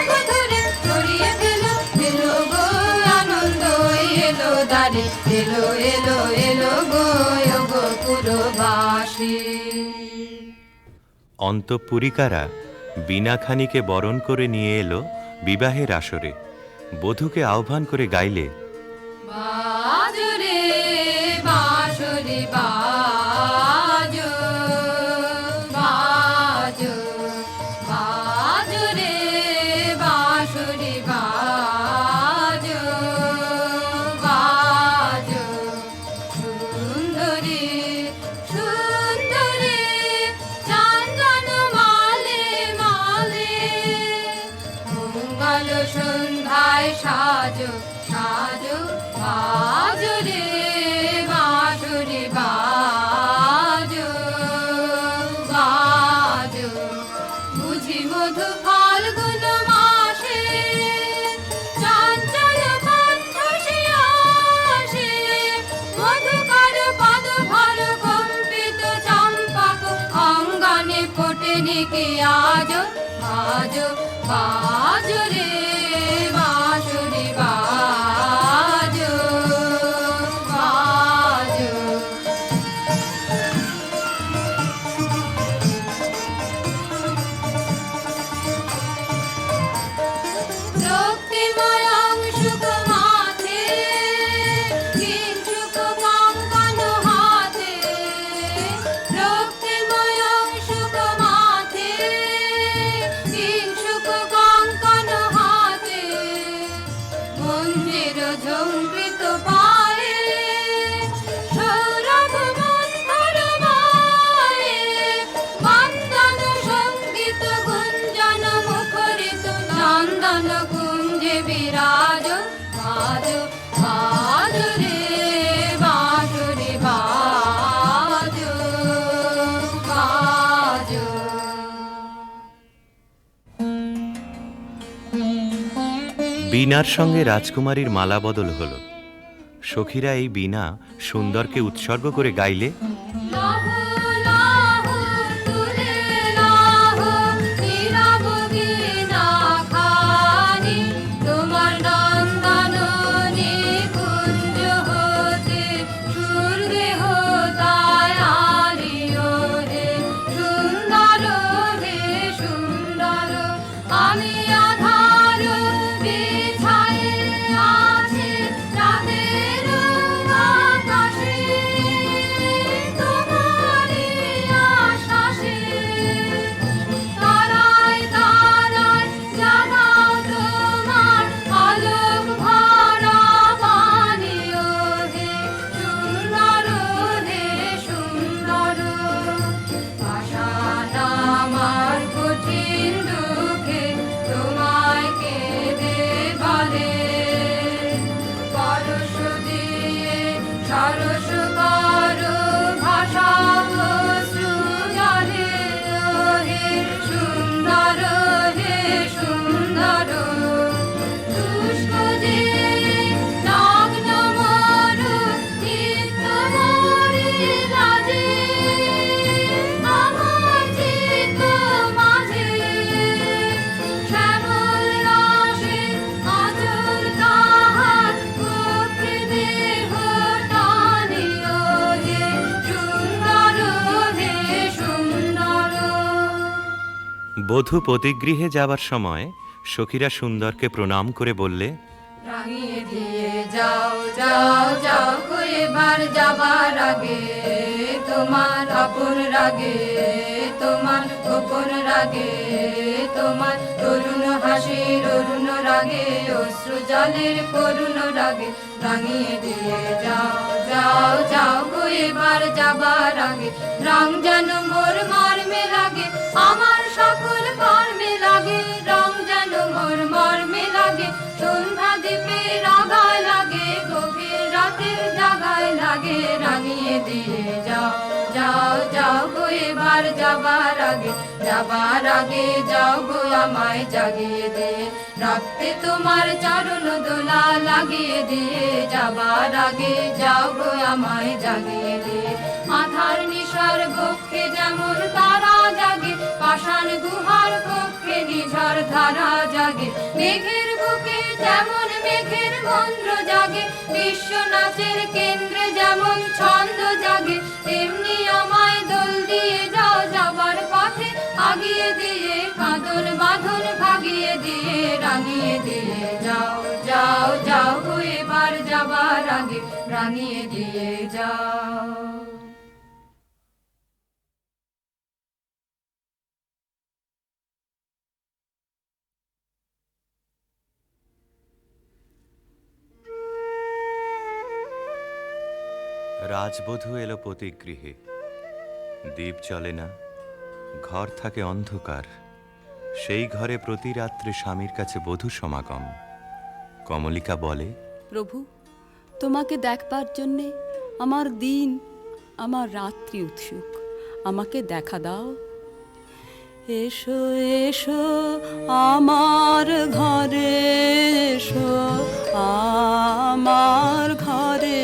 Speaker 5: গো ধরে ছড়িয়ে ফেলো এলো গো আনন্দ এলো দ্বারে এলো এলো এলো গো ও গো পুরবাসী
Speaker 6: অন্তঃপুরিকারা বীণাখানিকে বরণ করে নিয়ে এলো বিবাহের আসরে। বধূকে আহ্বান করে গাইলে,
Speaker 5: বাজো রে বাঁশরি বাজো বাজো বাজো রে বাঁশরি বাজো বাজো সুন্দরী সুন্দরী চন্দন মালে মালে মঙ্গল সন্ধ্যায় সাজো সাজো বাজো রে বাঁশরি বাজো বাজো বুঝি মধু ফাল্গুন মাসে চঞ্চল কণ্ঠ সে আসে মধুকর পদ ভর কম্পিত চম্পক অঙ্গনে ফোটেনি কি আজো আজো বাজো রে বাঁশরি বাজো বাজো রক্তিময় অংশুক মাথে কিঞ্চুক কঙ্কণ হাতে রক্তিময় অংশুক মাথে কিঞ্চুক কঙ্কণ হাতে মঞ্জির ঝঙ্কৃত পায়ে সৌরভ মন্থর মায়ে বন্দন সঙ্গীত গুঞ্জন মুখরিত নন্দন কুঞ্জে বিরাজ বাজো বাজো রে বাঁশরি বাজো বাজো
Speaker 6: বীণার সঙ্গে রাজকুমারীর মালা বদল হলো। সখীরা এই বীণা সুন্দরকে উৎসর্গ করে গাইলে,
Speaker 5: লাহো লাহো তুলে লাহো নীরব বীণা খানি তোমার নন্দন নিকুঞ্জ হতে সুরদেহ দয়ালিও হে সুন্দর হে সুন্দর আমি আধার বিছায়ে আছে রাতের আকাশে তোমারই আশ্বাসে তারায় তারায় জাগাও তোমার আলোক ভরা বাণীও হে সুন্দর হে সুন্দর পাষাণ আমার কঠিন দুঃখে তোমায় কেঁদে বলে পরশ দিয়ে সরস করো ভাষা অশ্রু জলে হে সুন্দর হে সুন্দর শুষ্ক যে নগ্ন মরু চিত্ত মরি লাজে আমার চিত্ত মাঝে শ্যামল রসে আচল তাহার কক্ষে দেহ টানিও হে সুন্দর হে সুন্দর
Speaker 6: বধূ পতিগৃহে যাবার সময় সখীরা সুন্দরকে প্রণাম করে বললে,
Speaker 5: রাঙিয়ে দিয়ে যাও যাও যাও গো এবার যাবার আগে তোমার আপন রাগে, তোমার গোপন রাগে, তোমার তরুণ হাসির অরুণ রাগে, অশ্রু জলের করুণ রাগে রাঙিয়ে দিয়ে যাও, যাও, যাও গো এবার যাবার আগে। রং যেন মোর মর্মে লাগে, আমার সকল কর্মে লাগে, রং যেন মোর মর্মে লাগে, সন্ধ্যা দ্বীপে রাগায় লাগে, গভীর রাতের জাগায় লাগে, রাঙিয়ে দিয়ে যাও, যাও, যাও গো এবার যাবার আগে, যাবার আগে যাও গো আমায় জাগিয়ে দিয়ে, রাখতে তোমার চরণ দোলা লাগিয়ে দিয়ে, যাবার আগে যাও গো আমায় জাগিয়ে দিয়ে। আধার নিশার বক্ষে যেমন তারা জাগে, পাষাণ গুহার কক্ষে নিঝড় ধারা জাগে, মেঘের বুকে যেমন মেঘের মন্ত্র জাগে, বিশ্ব নাচের কেন্দ্রে যেমন ছন্দ জাগে, তেমনি আমায় দোল দিয়ে যাও, যাবার পথে আগিয়ে দিয়ে, কাঁদন বাঁধন ভাগিয়ে দিয়ে, রাঙিয়ে দিয়ে যাও, যাও, যাও গো এবার যাবার আগে, রাঙিয়ে দিয়ে যাও।
Speaker 6: রাজবধূ এলো পতিগৃহে, দীপ জ্বলে না, ঘর থাকে অন্ধকার। সেই ঘরে প্রতি রাত্রে স্বামীর কাছে বধূ সমাগম। কমলিকা বলে,
Speaker 2: প্রভু, তোমাকে দেখবার জন্যে আমার দিন আমার রাত্রি উৎসুক, আমাকে দেখা দাও। এসো এসো আমার ঘরে, এসো আমার ঘরে,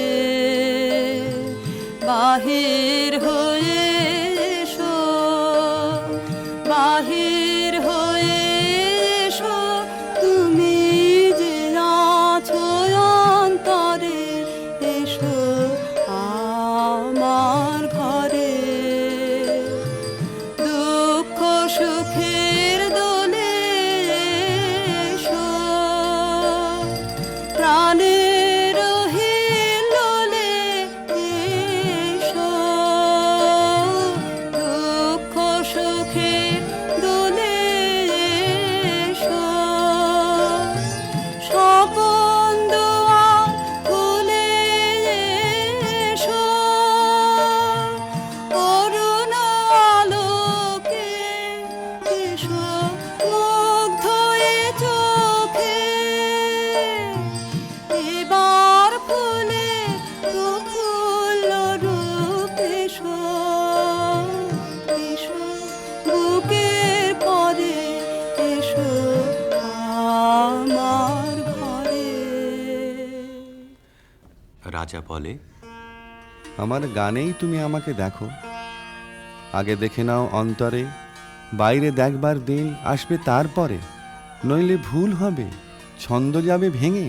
Speaker 2: বাহির হয়ে এসো, বাহির হয়ে এসো, তুমি যে আছো অন্তরে, এসো আমার ঘরে। দুঃখ সুখের দোলে এসো, প্রাণের হিল্লোলে এসো, দুঃখ সুখের দোলে এসো, সকল দুয়ার খুলে এসো, করুণ আলোকে এসো, মুগ্ধ এ চোখে, এবার ফুলে প্রফুল্ল রূপ এসো, এসো বুকের পরে, এসো আমার ঘরে।
Speaker 6: রাজা বলে,
Speaker 7: আমার গানেই তুমি আমাকে দেখো, আগে দেখে নাও অন্তরে, বাইরে দেখবার দিন আসবে তারপরে, নইলে ভুল হবে, ছন্দ যাবে ভেঙে।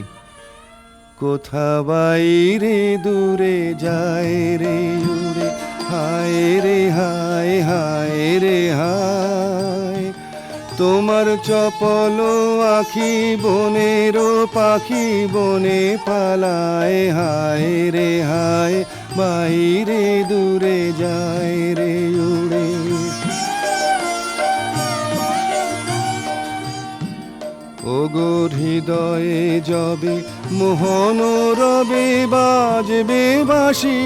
Speaker 7: কোথা বাইরে দূরে যায় রে উড়ে, হায় রে হায়, হায় রে হায়, তোমার চপল আখি বনেরও পাখি বনে পালায়, হায় রে হায়, বাইরে দূরে যায় রে উড়ে। ওগো হৃদয়ে যবে মোহন রবে বাজবে বাঁশি,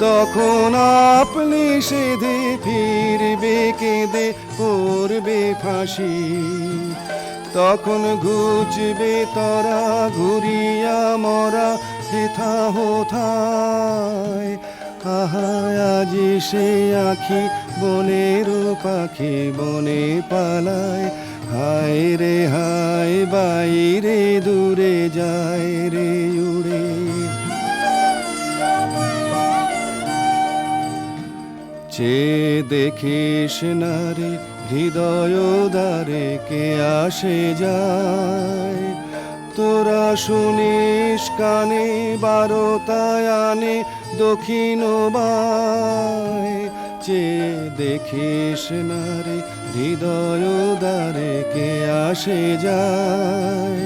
Speaker 7: তখন আপনি সেধে ফিরবে কেঁদে পড়বে ফাঁসি, তখন ঘুচবে তরা ঘুরিয়া মরা হেথা হোথায়, আহা আজি সে আখি বনের পাখি বনে পালায়, হায় রে হায়, বাইরে দূরে যায় রে উড়ে। চেয়ে দেখিস না রে হৃদয় দ্বারে কে আসে যায়, তোরা শুনিস কানে বারোটায় আনে দক্ষিণ বায়, চেয়ে দেখিস না রে হৃদয় দ্বারে কে আসে যায়,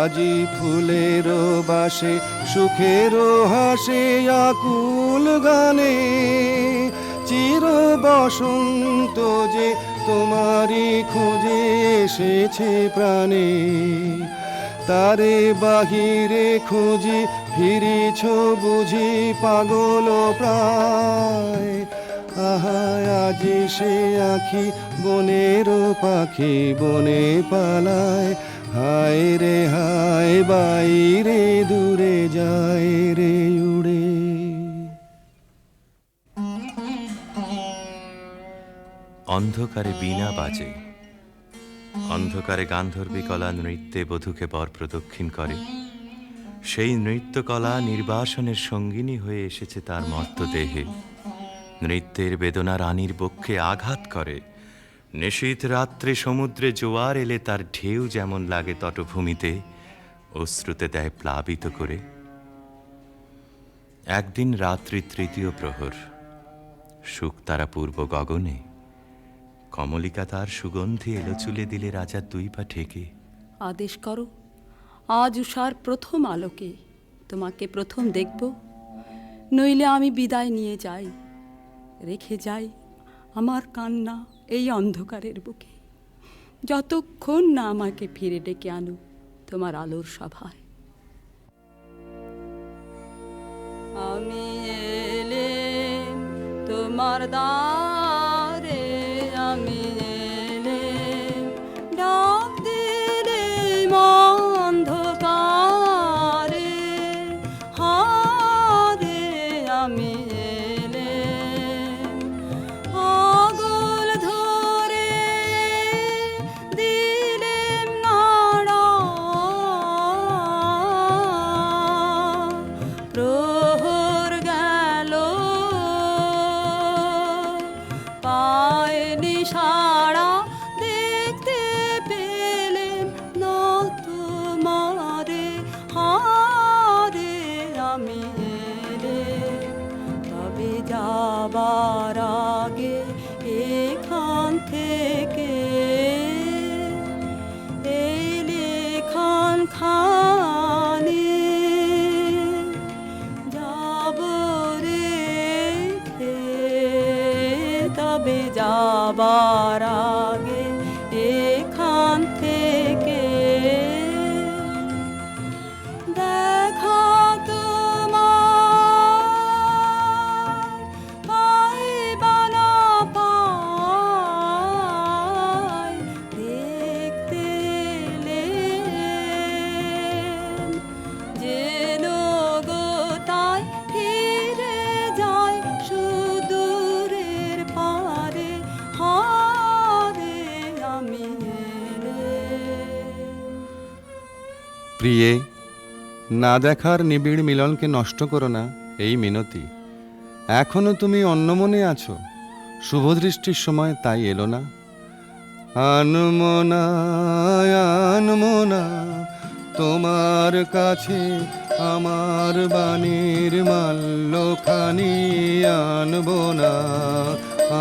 Speaker 7: আজি ফুলের বাসে সুখের হাসে আকুল ফুল গানে চির বসন্ত যে তোমারই খোঁজে এসেছে প্রাণে, তারে বাহিরে খুঁজি ফিরিছ বুঝি পাগল প্রায়। আহা আজি সে আখি বনের পাখি বনে পালায়, হায় রে হায় বাইরে দূরে যায় রে উড়ে।
Speaker 6: অন্ধকারে বীণা বাজে, অন্ধকারে গান্ধর্বী কলা নৃত্যে বধূকে বর প্রদক্ষিণ করে। সেই নৃত্যকলা নির্বাসনের সঙ্গিনী হয়ে এসেছে তার মর্ত দেহে। নৃত্যের বেদনা রানীর বক্ষে আঘাত করে। নিশীথ রাত্রে সমুদ্রে জোয়ার এলে তার ঢেউ যেমন লাগে তটভূমিতে, অশ্রুতে দেয় প্লাবিত করে। একদিন রাত্রি তৃতীয় প্রহর, শুকতারা পূর্ব গগনে, কমলিকা তার সুগন্ধি এলো চুলে দিলে রাজার দুই পা ঠেকে।
Speaker 2: আদেশ করো, আজ উষার প্রথম আলোকে তোমাকে প্রথম দেখব, নইলে আমি বিদায় নিয়ে যাই, রেখে যাই আমার কান্না এই অন্ধকারের বুকে, যতক্ষণ না আমাকে ফিরে ডেকে আনো তোমার আলোর সভায়। আমি এলেম তোমার দ্বারে, আমি এলেম ডাক দিলেম অন্ধকারে, হারে আমি এলেম আগল ধরে দিলেম নাড়া, প্রহর গেল পায়নি সাড়া, দেখতে পেলেন না তোমারে, হারে আমি এলেম তবে যাবার আগে এখান থেকে এলে খান খানে যাব রেখে, তবে যাবার আগে এখান থেকে দেখা তোমার পাইবা না পাই, দেখতে এলেম যেন গো তাই ফিরে যায় সুদূরের পারে, হারে আমি এলেম।
Speaker 7: প্রিয়ে, না দেখার নিবিড় মিলনকে নষ্ট করো না এই মিনতি। এখনো তুমি অন্যমনে আছো, শুভদৃষ্টির সময় তাই এলো না। আনমনা আনমনা তোমার কাছে আমার বাণীর মাল্যখানি আনবো না,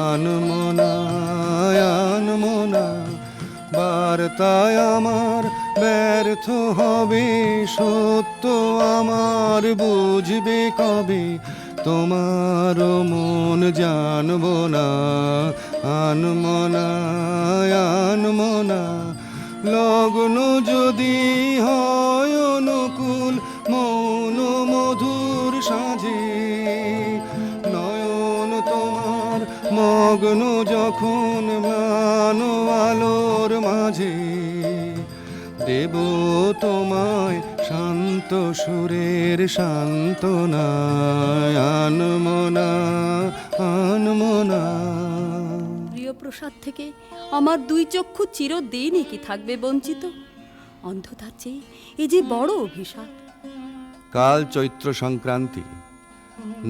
Speaker 7: আনমনা আনমনা বার্তায় আমার ব্যর্থ হবে, সত্য আমার বুঝবে কবে, তোমার মন জানবো না, আনমনা আনমনা লগ্ন যদি হয় অনুকূল মৌন মধুর সাজে, নয়ন তোমার মগ্ন যখন ম্লান আলোর মাঝে, দেব তোমায় শান্ত সুরের সান্ত্বনা, আনমনা আনমনা।
Speaker 2: প্রিয় প্রসাদ থেকে আমার দুই চক্ষু চিরদিনই কি থাকবে বঞ্চিত? অন্ধতার চেয়ে এ যে বড় অভিশাপ।
Speaker 7: কাল চৈত্র সংক্রান্তি,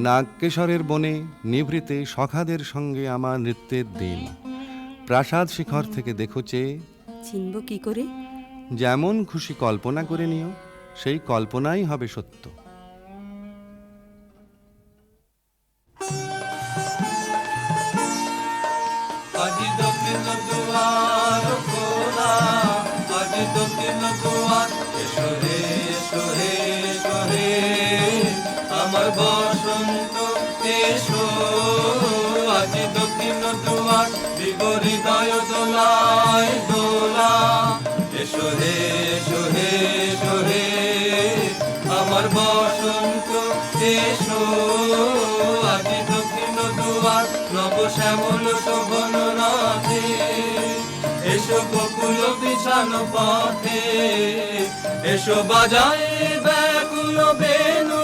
Speaker 7: নাগকেশরের বনে নিভৃতে সখাদের সঙ্গে আমার নৃত্যের দিন। প্রাসাদ শিখর থেকে দেখো চেয়ে,
Speaker 2: চিনব কি করে?
Speaker 7: যেমন খুশি কল্পনা করে নিও, সেই কল্পনাই হবে সত্য।
Speaker 3: আজি দক্ষিণ দুয়ার খোলা, আজি দক্ষিণ দুয়ার, এসো হে এসো হে এসো হে, আমার বসন্ত আজি দক্ষিণ দুয়ার দিব হৃদয় দোলায় দোলা। এসো হে এসো হে এসো হে আমার বসন্ত এসো, আজি দক্ষিণ দুয়ার নব শ্যামল শোভন রাধে। এসো বকুল বিছানো পথে, এসো বাজায় ব্যাকুল বেনু,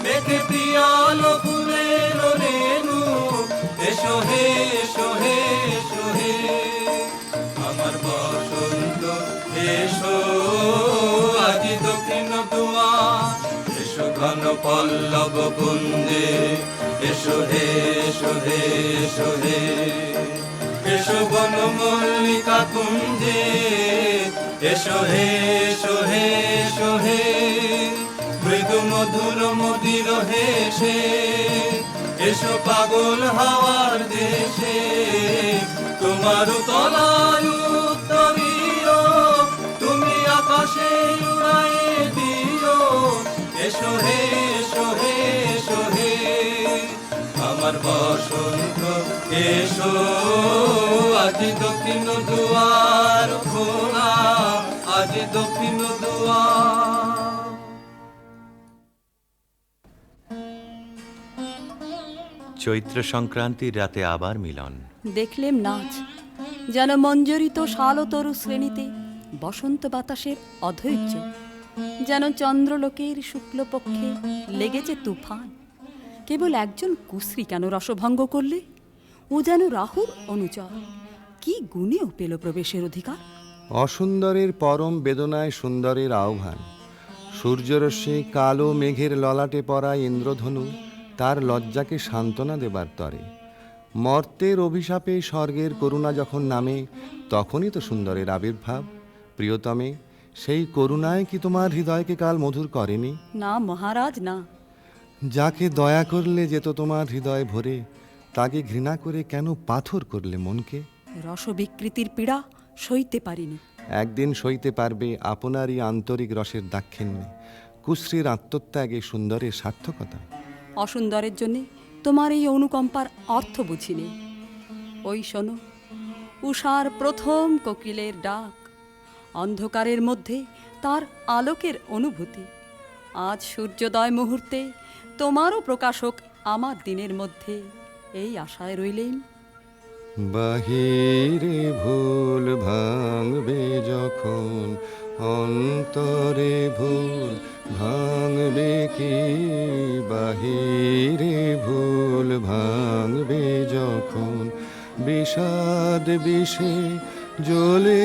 Speaker 3: মেঘে পিয়ালো ফুলের রেণু। এসো হে এসো হে এসো হে আমার বসন্ত এসো, আজি দক্ষিণ দুয়ার। এসো ঘন পল্লব কুঞ্জে, এসো হে এসো হে এসো হে এসো বন মল্লিকা কুঞ্জে, এসো হে এসো হে এসো হে মৃদু মধুর মদির হেসে। এসো পাগল হাওয়ার দেশে, তোমার তলায় উত্তরীয়, তুমি আকাশে উড়াই দিও। এসো হে এসো হে এসো হে আমার বসন্ত এসো, আজি দক্ষিণ দুয়ার খোলা, আজি দক্ষিণ দুয়ার।
Speaker 6: চৈত্র সংক্রান্তির রাতে আবার মিলন।
Speaker 2: দেখলেম নাচ যেন মঞ্জরিত শালতরু শ্রেণীতে বসন্ত বাতাসের অধৈর্য, যেন চন্দ্রলোকের শুক্লপক্ষে লেগেছে তুফান। কেবল একজন কুশ্রী কেন রসভঙ্গ করলে? ও যেন রাহুর অনুচর, কি গুণেও পেল প্রবেশের অধিকার।
Speaker 7: অসুন্দরের পরম বেদনায় সুন্দরের আহ্বান। সূর্যরশ্মি কালো মেঘের ললাটে পড়া ইন্দ্রধনু তার লজ্জাকে সান্ত্বনা দেবার তরে। মর্তের অভিশাপে স্বর্গের করুণা যখন নামে, তখনই তো সুন্দরের আবির্ভাব। প্রিয়তমে, সেই করুণায় কি তোমার হৃদয়কে কাল মধুর করেনি?
Speaker 2: না মহারাজ না।
Speaker 7: যাকে দয়া করলে যেত তোমার হৃদয় ভরে, তাকে ঘৃণা করে কেন পাথর করলে মনকে?
Speaker 2: রসবিকৃতির পীড়া সইতে পারিনি।
Speaker 7: একদিন সইতে পারবে আপনারই আন্তরিক রসের দাক্ষিণ্যে, কুশ্রীর আত্মত্যাগে সুন্দরের সার্থকতা।
Speaker 2: অসুন্দরের জন্যে তোমার এই অনুকম্পার অর্থ বুঝিনি। ওই শোনো, উষার প্রথম কোকিলের ডাক, অন্ধকারের মধ্যে তার আলোকের অনুভূতি। আজ সূর্যোদয় মুহূর্তে তোমারও প্রকাশক আমার দিনের মধ্যে, এই আশায় রইলেন।
Speaker 7: বাহিরে ভুল ভাঙবে যখন, অন্তরে ভুল ভাঙবে কি? বাহিরে ভুল ভাঙবে যখন, বিষাদ বিষে জ্বলে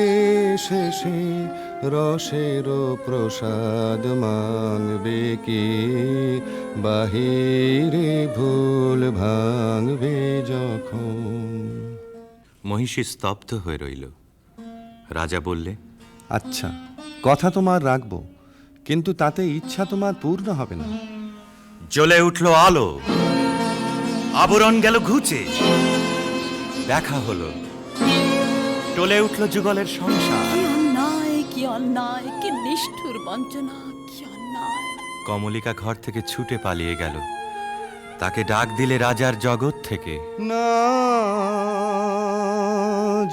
Speaker 7: শেষে রসের প্রসাদ মানবে কি? বাহিরে ভুল ভাঙবে যখন।
Speaker 6: মহিষী স্তব্ধ হয়ে রইল। রাজা বললে,
Speaker 7: আচ্ছা, কথা তোমার রাখবো, কিন্তু তাতে ইচ্ছা তোমার পূর্ণ হবে না।
Speaker 6: জ্বলে উঠল আলো, আবরণ গেল ঘুচে, দেখা হলো, টলে উঠল যুগলের সংসার।
Speaker 2: কি অন্যায়, কি অন্যায়, কি নিষ্ঠুর বঞ্চনা, কি অন্যায়।
Speaker 6: কমলিকা ঘর থেকে ছুটে পালিয়ে গেল। তাকে ডাক দিলে রাজার জগৎ থেকে,
Speaker 7: না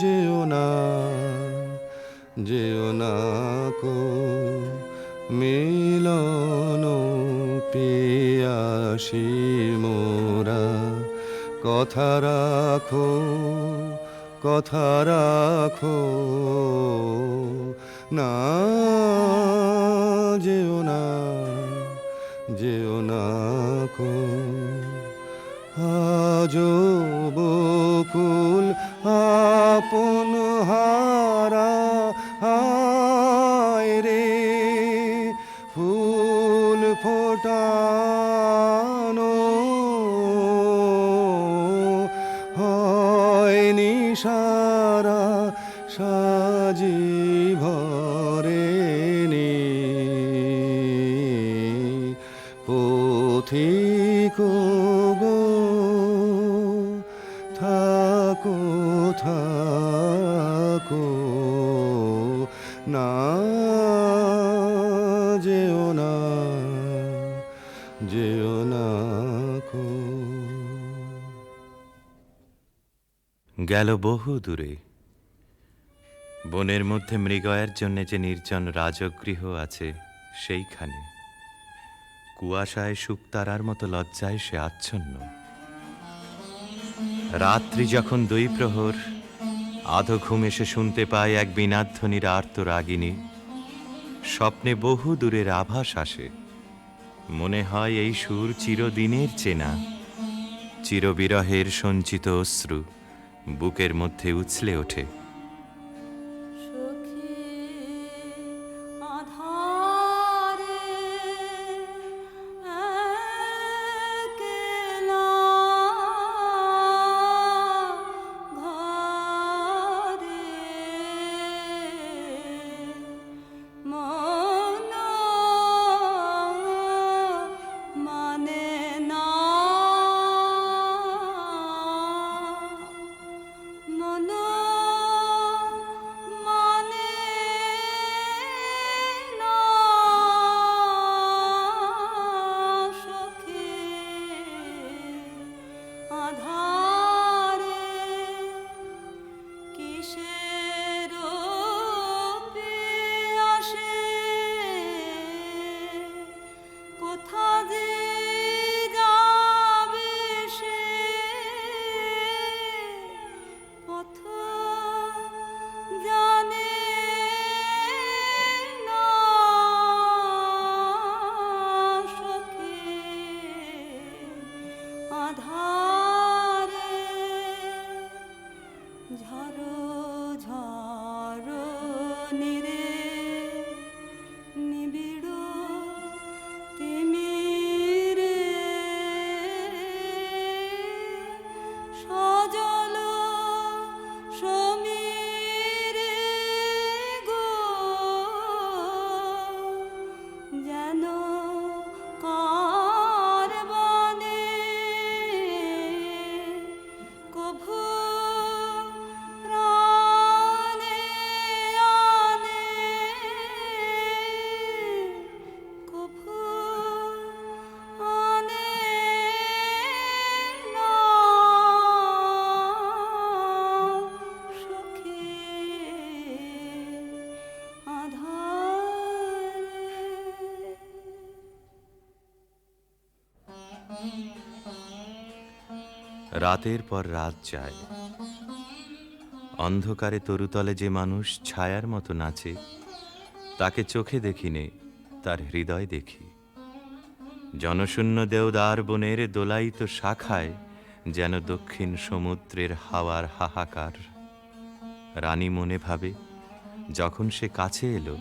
Speaker 7: যেও না, যেও না কো মিলন পিয়াসী মোরা। কথা রাখো, কথা রাখো, না যেও না, যেও না কো। আজো বকুল আপন হারা, হায় রে ফুল ফোটানো হয়নি সারা, সাজি ভরেনি পথিক গো, থাকো থাকো, না যেও না, যেও না কো।
Speaker 6: গেল বহু দূরে। বনের মধ্যে মৃগয়ের জন্য যে নির্জন রাজগৃহ আছে সেইখানে কুয়াশায় শুকতারার মতো লজ্জায় সে আচ্ছন্ন। রাত্রি যখন 2 প্রহর, আধো ঘুম এসে শুনতে পায় এক বীণাধ্বনির আর্ত রাগিনী। স্বপ্নে বহু দূরের আভাস আসে, মনে হয় এই সুর চিরদিনের চেনা। চিরবিরহের সঞ্চিত অশ্রু বুকের মধ্যে উছলে ওঠে।
Speaker 2: সখী আধারে একলা ঘরে মন মানে না, মন মানে না সখী আধারে কিসের আসে, কোথা যে যাবে সে পথ জানে না সখী আধারে ঝড়ো ঝড়ো নিরে নিবিড় তিমিরে সজল সমীরে গো যেন কার বনে কভু প্রাণে আনে, কভু আনে না সখী আধারে।
Speaker 6: রাতের পর রাত যায়, অন্ধকারে তরুতলে যে মানুষ ছায়ার মতো নাচে, তাকে চোখে দেখিনে, তার হৃদয় দেখি। জনশূন্য দেওদার বনের দোলায়িত শাখায় যেন দক্ষিণ সমুদ্রের হাওয়ার হাহাকার। রানী মনে ভাবে, যখন সে কাছে এলো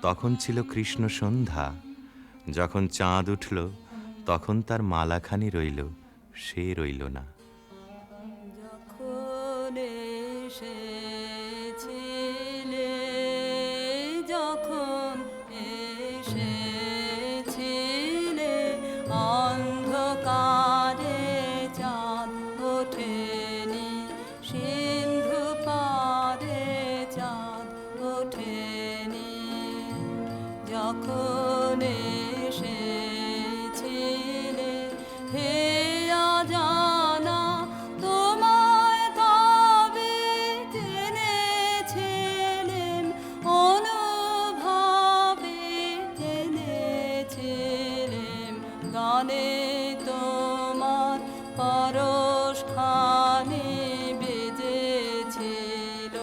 Speaker 6: তখন ছিল কৃষ্ণ সন্ধ্যা, যখন চাঁদ উঠল তখন তার মালাখানি রইল, সে রইল না।
Speaker 2: যখন এসেছিলে, যখন এসেছিলে অন্ধকারে চাঁদ ওঠেনি, সিন্ধু পারে চাঁদ ওঠেনি। যখন এসেছিলে হে অজানা, তোমায় তবে জেনেছিলেম, অনুভবে জেনেছিলেম। গানে তোমার পরশখানি বেজেছিল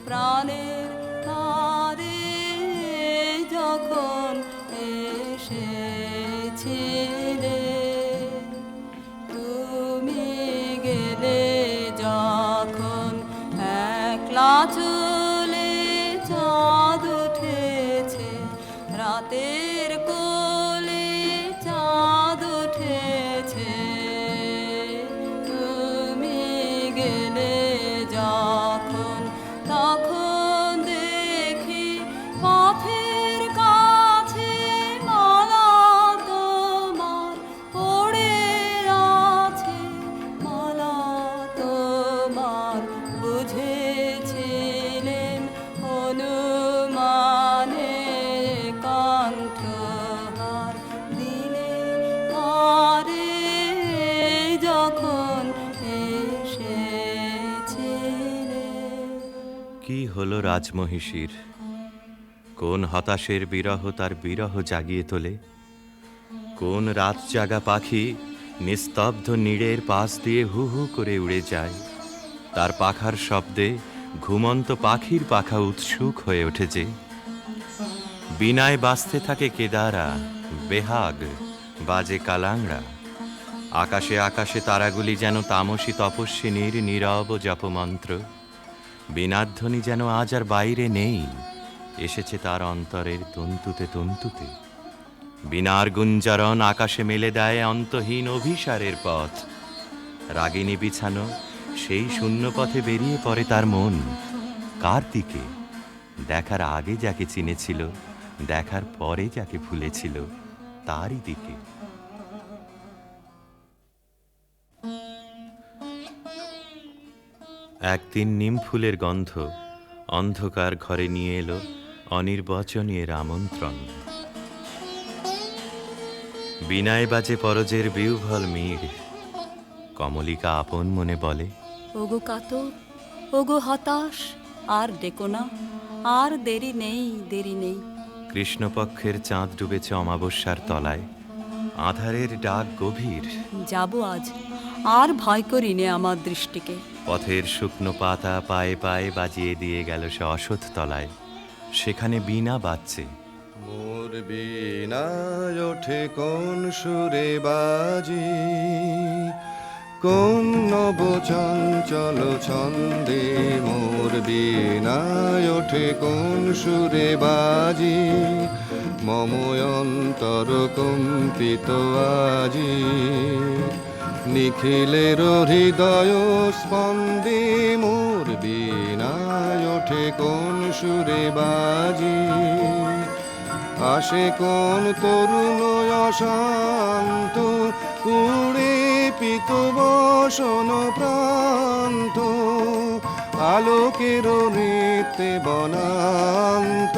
Speaker 2: প্রাণের তারে, যখন এসেছিলে। তুমি গেলে যখন একলা চলে, চাঁদ উঠেছে রাতের কোলে, চাঁদ উঠেছে। তুমি গেলে যখন তখন দেখি পথের কাছে মালা তোমার পড়ে আছে, মালা তোমার বুঝেছিলেন অনুমানে কণ্ঠহার দিলে পারে, যখন এসেছিলে।
Speaker 6: হলো রাজমহিষীর, কোন হতাশের বিরহ তার বিরহ জাগিয়ে তোলে, কোন রাত জাগা পাখি নিস্তব্ধ নীড়ের পাশ দিয়ে হু হু করে উড়ে যায়, তার পাখার শব্দে ঘুমন্ত পাখির পাখা উৎসুক হয়ে ওঠেছে। বিনায় বাজতে থাকে কেদারা, বেহাগ বাজে কালাংড়া, আকাশে আকাশে তারাগুলি যেন তামসী তপস্বিনীর নীরব জপমন্ত্র। বীণাধ্বনি যেন আজ আর বাইরে নেই, এসেছে তার অন্তরের তন্তুতে তন্তুতে। বীণার গুঞ্জরণ আকাশে মেলে দেয় অন্তহীন অভিসারের পথ। রাগিনী বিছানো সেই শূন্য পথে বেরিয়ে পড়ে তার মন। কার দিকে? দেখার আগে যাকে চিনেছিল, দেখার পরে যাকে ভুলেছিল, তারই দিকে। একদিন নিম ফুলের গন্ধ অন্ধকার ঘরে নিয়ে এলো অনির্বচনীয় আমন্ত্রণ। বিনায় বাজে পরজের বিউভল মীর, কমলিকা আপন মনে বলে,
Speaker 2: ওগো কাতর, ওগো হতাশ, আর ডেকো না, আর দেরি নেই, দেরি নেই।
Speaker 6: কৃষ্ণপক্ষের চাঁদ ডুবেছে অমাবস্যার তলায়, আধারের ডাক গভীর।
Speaker 2: যাব আজ, আর ভয় করি নে আমার দৃষ্টিকে।
Speaker 6: পথের শুকনো পাতা পায়ে পায়ে বাজিয়ে দিয়ে গেল সে অসৎ তলায়, সেখানে বীণা বাজছে।
Speaker 7: মোর বীণায় ওঠে কোন সুরে বাজি, কোন নব চঞ্চল ছন্দে। মোর বীণায় ওঠে কোন সুরে বাজি, মম অন্তর কম্পিত আজি। নিখিলের হৃদয় স্পন্দে মোর বীণায় ওঠে কোন সুরে বাজি। আসে কোন তরুণ অশান্ত, উড়ে পিত বসন প্রান্ত। আলোকের নৃত্যে বনান্ত,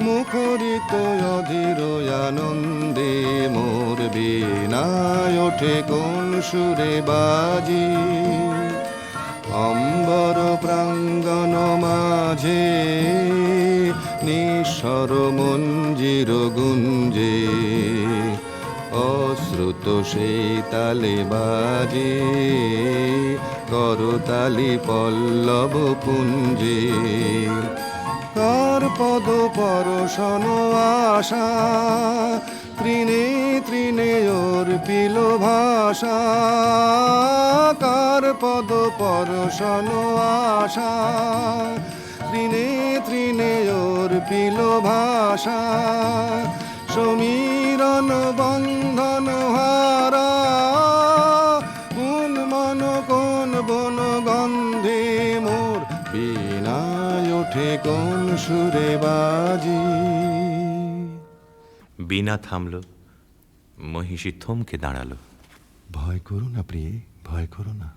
Speaker 7: মুখরিত অধীর আনন্দে। মোর বীণায় ওঠে কোন সুরে বাজি, অম্বর প্রাঙ্গণ মাঝে নিঃস্বর মঞ্জির গুঞ্জে। অশ্রুত সেই তালে বাজে করতালি পল্লব পুঞ্জে। কার পদ পরশন আশা, তৃণে তৃণে অর্পিল ভাষা। কার পদ পরশন আশা, তৃণে তৃণে অর্পিল ভাষা। সমীরণ বন্ধন হারা, কোন মন কোন বন গন্ধে। মোর বীণায় ওঠে কোন সুরে বাজি।
Speaker 6: বীণা থামল, মহিষী থমকে দাঁড়ালো।
Speaker 7: ভয় করো না প্রিয়ে, ভয় করো না।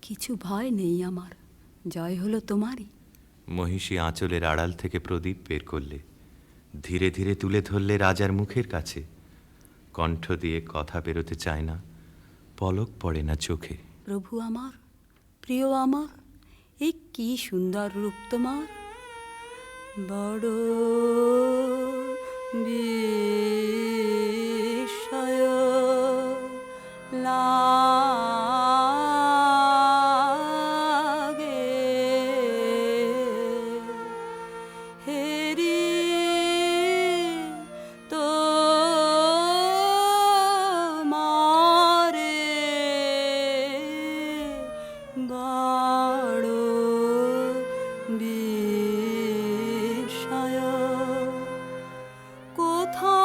Speaker 2: কিছু ভয় নেই আমার, জয় হলো তোমারই।
Speaker 6: মহিষী আঁচলের আড়াল থেকে প্রদীপ বের করলে, ধীরে ধীরে তুলে ধরলে রাজার মুখের কাছে। কণ্ঠ দিয়ে কথা বেরোতে চায় না, পলক পড়ে না চোখে।
Speaker 2: প্রভু আমার, প্রিয় আমার, এই কি সুন্দর রূপ তোমার। বড় বিস্ময় লাগে, হেরি তো মারে বড় বিস্ময়। কোথা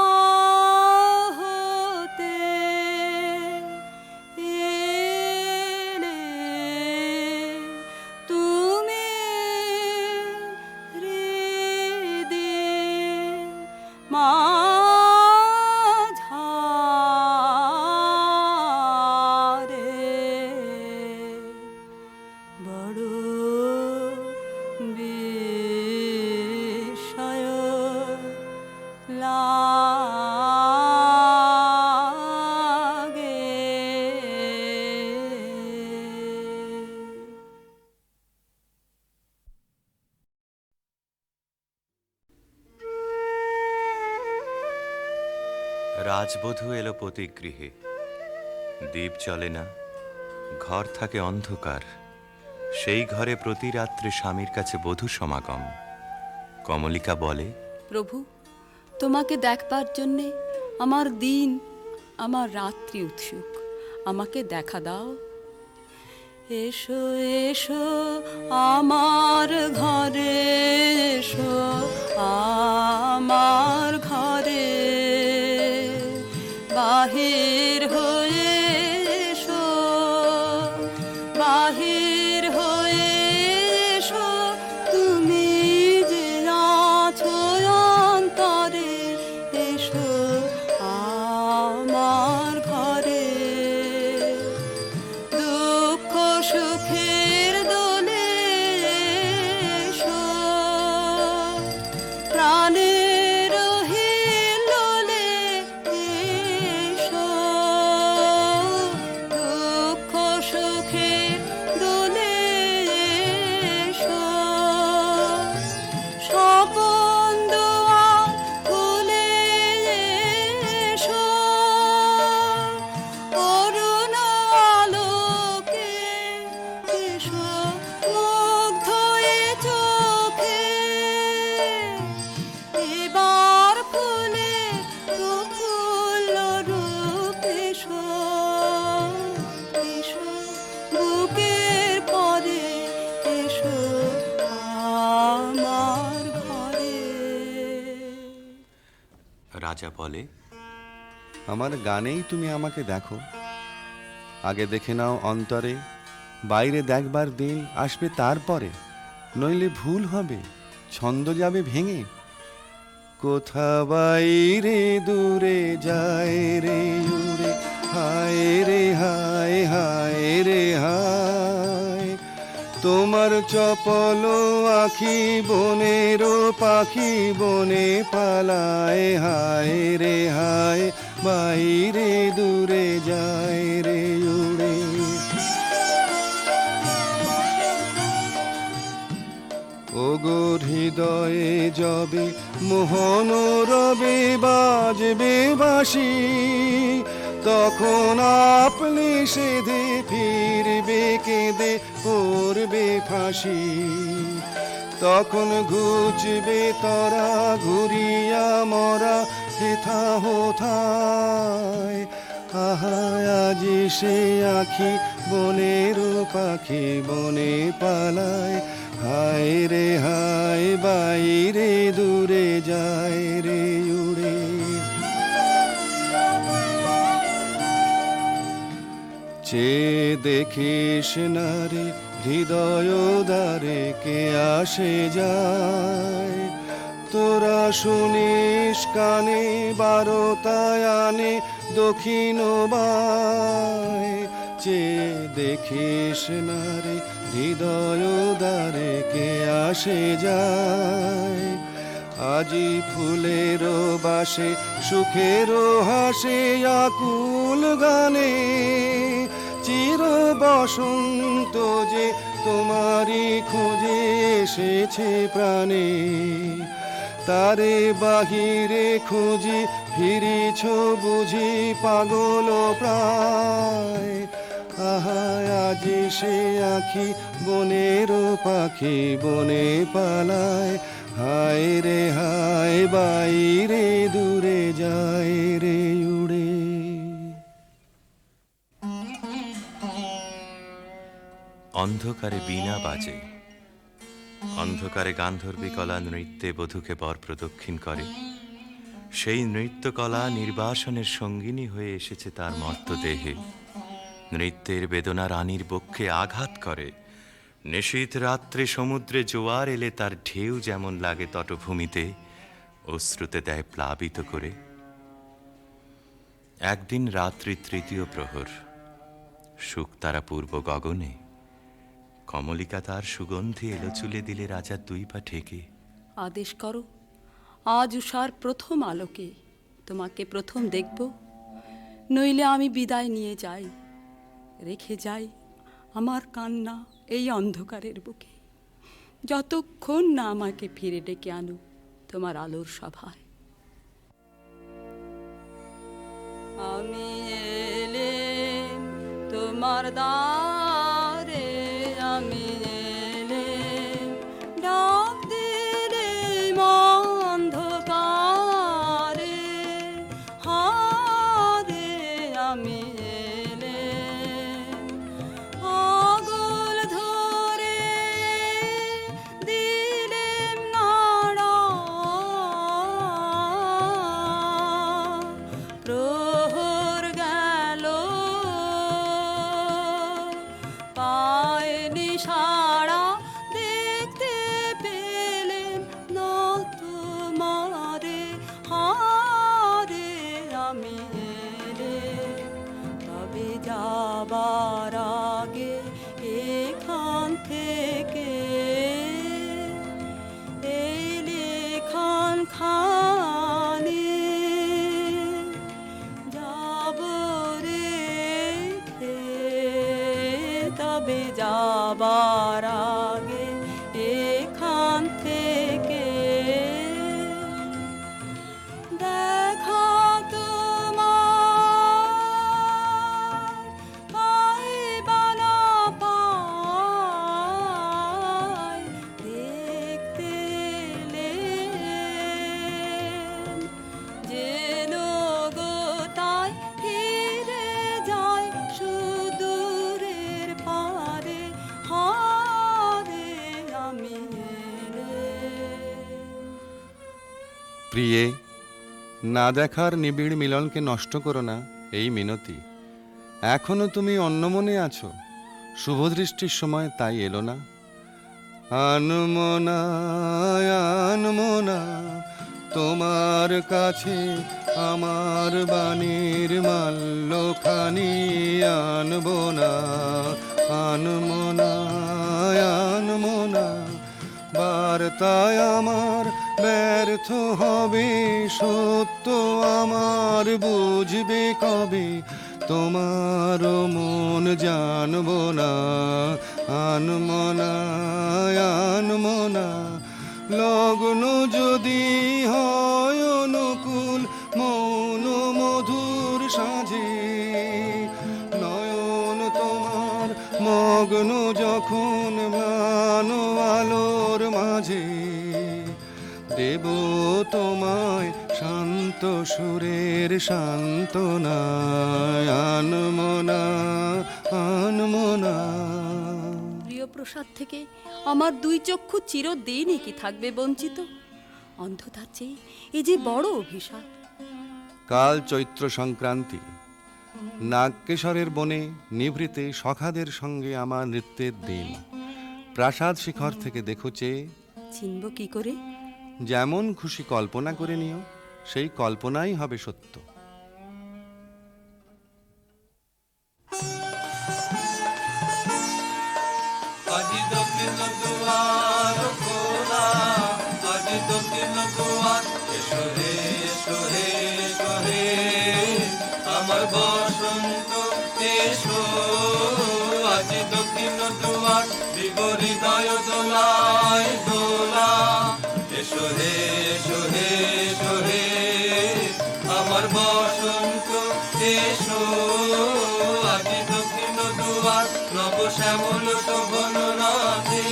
Speaker 6: রাজবধূ এলো পতিগৃহে, দীপ জ্বলে না, ঘর থাকে অন্ধকার। সেই ঘরে প্রতি রাত্রে স্বামীর কাছে বধূ সমাগম। কমলিকা বলে,
Speaker 8: প্রভু, তোমাকে দেখবার জন্যে আমার দিন আমার রাত্রি উৎসুক, আমাকে দেখা দাও। এসো এসো আমার ঘরে, এসো আমার ঘরে, বাহির হয়ে এসো, বাহির হয়ে এসো, তুমি যে আছো অন্তরে, এসো আমার ঘরে। দুঃখ সুখের দোলে এসো, প্রাণের হিলোলে এসো, দুঃখ সুখের দোলে এসো, স্বপন দুয়ার খুলে এসো, অরুণ আলোকে এসো, মুগ্ধ এ চোখে, এবার ফুলে প্রফুল্ল রূপ এসো, এসো বুকের পরে, এসো আমার ঘরে।
Speaker 6: রাজা বলে,
Speaker 7: আমার গানেই তুমি আমাকে দেখো, আগে দেখে নাও অন্তরে, বাইরে দেখবার দিন আসবে তারপরে, নইলে ভুল হবে, ছন্দ যাবে ভেঙে। কোথা বাইরে দূরে যায় রে উড়ে, হায় রে হায়, হায় রে হায়, তোমার চপল আখি বনের পাখি বনে পালায়, হায় রে হায়, বাইরে দূরে যায় রে উড়ে। ওগো হৃদয়ে যবে মোহন রবে বাজবে বাঁশি, তখন আপনি সেধে ফিরবে কেঁদে পড়বে ফাঁসি, তখন ঘুচবে তরা ঘুরিয়া মরা হেথা হোথায়, আহা আজি সে আখি বনের পাখি বনে পালায়, হায় রে হায়, বাইরে দূরে যায় রে উড়ে। চেয়ে দেখিস না রে হৃদয় দ্বারে কে আসে যায়, তোরা শুনিস কানে বারোটায় আনে দক্ষিণ বায়, চেয়ে দেখিস না রে হৃদয় দ্বারে কে আসে যায়, আজি ফুলের বাসে সুখের হাসে আকুল গানে, চির বসন্ত যে তোমারই খোঁজে এসেছে প্রাণে, তারে বাহিরে খুঁজি ফিরিছ বুঝি পাগল প্রায়, আহা আজি সে আখি বনের পাখি বনে পালায়, হায় রে হায়, বাইরে দূরে যায় রে উড়ে।
Speaker 6: অন্ধকারে বীণা বাজে, অন্ধকারে গান্ধর্বী কলা নৃত্যে বধূকে বর প্রদক্ষিণ করে। সেই নৃত্যকলা নির্বাসনের সঙ্গিনী হয়ে এসেছে তার মর্তদেহে। নৃত্যের বেদনা রানীর বক্ষে আঘাত করে। নিশীথ রাত্রে সমুদ্রে জোয়ার এলে তার ঢেউ যেমন লাগে তটভূমিতে, অশ্রুতে দেয় প্লাবিত করে। একদিন রাত্রি তৃতীয় প্রহর, শুকতারা পূর্ব গগনে, কমলিকা তার সুগন্ধি এলো চুলে দিলে রাজার দুই পা ঠেকে।
Speaker 8: আদেশ করো, আজ উষার প্রথম আলোকে তোমাকে প্রথম দেখব, নইলে আমি বিদায় নিয়ে যাই, রেখে যাই আমার কান্না এই অন্ধকারের বুকে, যতক্ষণ না আমাকে ফিরে ডেকে আনো তোমার আলোর সভায়। আমি এলেম তোমার দ্বারে, আমি এলেম ডাক দিলেম অন্ধকারে, হারে আমি এলেম পাগল ধরে দিলেম নাড়া, প্রহর গেল পায়নি সাড়া, দেখতে পেলেম না তোমারে, হারে আমি এলেম তবে যাবার আগে এখান থেকে এই লেখান খানি যাব রেখে, তবে যাবার আগে এখান থেকে দেখা তোমার পাই বা না পাই, দেখতে এলেম যেন গো তাই ফিরে যায় সুদূরের পারে, হারে আমি এলেম।
Speaker 7: প্রিয়ে, না দেখার নিবিড় মিলনকে নষ্ট করো না, এই মিনতি। এখনো তুমি অন্যমনে আছো, শুভদৃষ্টির সময় তাই এলো না। আনমনা আনমনা তোমার কাছে আমার বাণীর মাল্যখানি আনবো না, আনমনা আনমনা বার্তায় আমার ব্যর্থ হবে, সত্য আমার বুঝবে কবে, তোমার মন জানবো না, আনমনা আনমনা লগ্ন যদি হয় অনুকূল মৌন মধুর সাজে, নয়ন তোমার মগ্ন যখন ম্লান আলোর মাঝে, দেব তোমায় শান্ত সুরের সান্ত্বনা, আনমনা আনমনা।
Speaker 8: প্রিয় প্রসাদ থেকে আমার দুই চক্ষু চিরদিনই কি থাকবে বঞ্চিত? অন্ধতার চেয়ে এ যে বড় অভিশাপ।
Speaker 7: কাল চৈত্র সংক্রান্তি, নাগকেশরের বনে নিভৃতে সখাদের সঙ্গে আমার নৃত্যের দিন। প্রাসাদ শিখর থেকে দেখো চেয়ে,
Speaker 8: চিনব কি করে?
Speaker 7: যেমন খুশি কল্পনা করে নিও, সেই কল্পনাই হবে সত্য।
Speaker 3: আজি দক্ষিণ দুয়ার খোলা, আজি দক্ষিণ দুয়ার, এসো হে এসো হে এসো হে আমার বসন্ত এসো। আজি দক্ষিণ দুয়ার বিগহৃদয় দোলায় দোলা, এসো হে এসো হে এসো হে আমার বসন্ত এসো। আজি দক্ষিণ দুয়ার নব শ্যামল শোভন রাধে,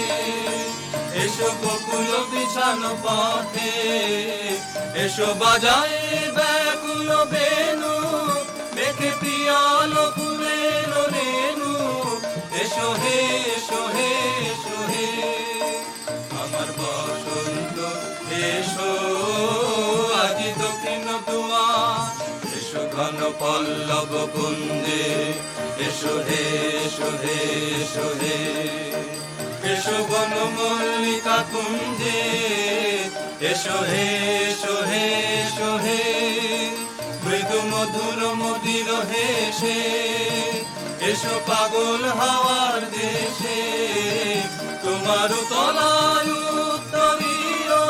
Speaker 3: এসো বকুল বিছানো পথে, এসো বাজায় ব্যাকুল বেনু, মেঘে পিয়াল ফুলের রেণু, এসো হে এসো হে এসো হে আমার বসন্ত এসো। আজি দক্ষিণ দুয়ার, এসো ঘন পল্লব কুঞ্জে, এসো হে এসো হে এসো হে এসো বন মল্লিকা কুঞ্জে, এসো হে এসো হে এসো হে মৃদু মধুর মদির হেসে, এসো পাগল হাওয়ার দেশে, তোমার তলায় উত্তরীয়,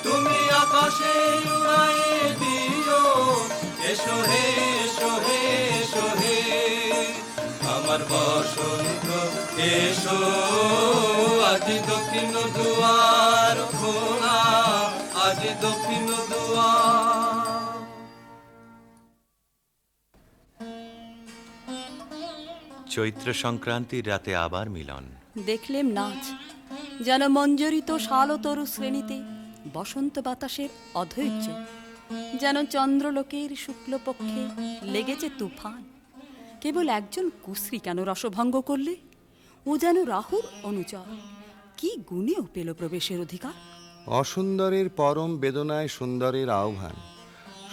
Speaker 3: তুমি আকাশে উড়ায়ে দিও, এসো হে এসো হে এসো হে আমার বসন্ত এসো। আজি দক্ষিণ দুয়ার খোলা, আজি দক্ষিণ দুয়ার।
Speaker 6: চৈত্র সংক্রান্তির রাতে আবার মিলন।
Speaker 8: দেখলেম নাচ যেন মঞ্জরিত শালতরু শ্রেণীতে বসন্ত বাতাসের অধৈর্য, যেন চন্দ্রলোকের শুক্লপক্ষে লেগেছে তুফান। কেবল একজন কুশ্রী কেন রসভঙ্গ করলে? ও যেন রাহুর অনুচর, কি গুণেও পেল প্রবেশের অধিকার।
Speaker 7: অসুন্দরের পরম বেদনায় সুন্দরের আহ্বান।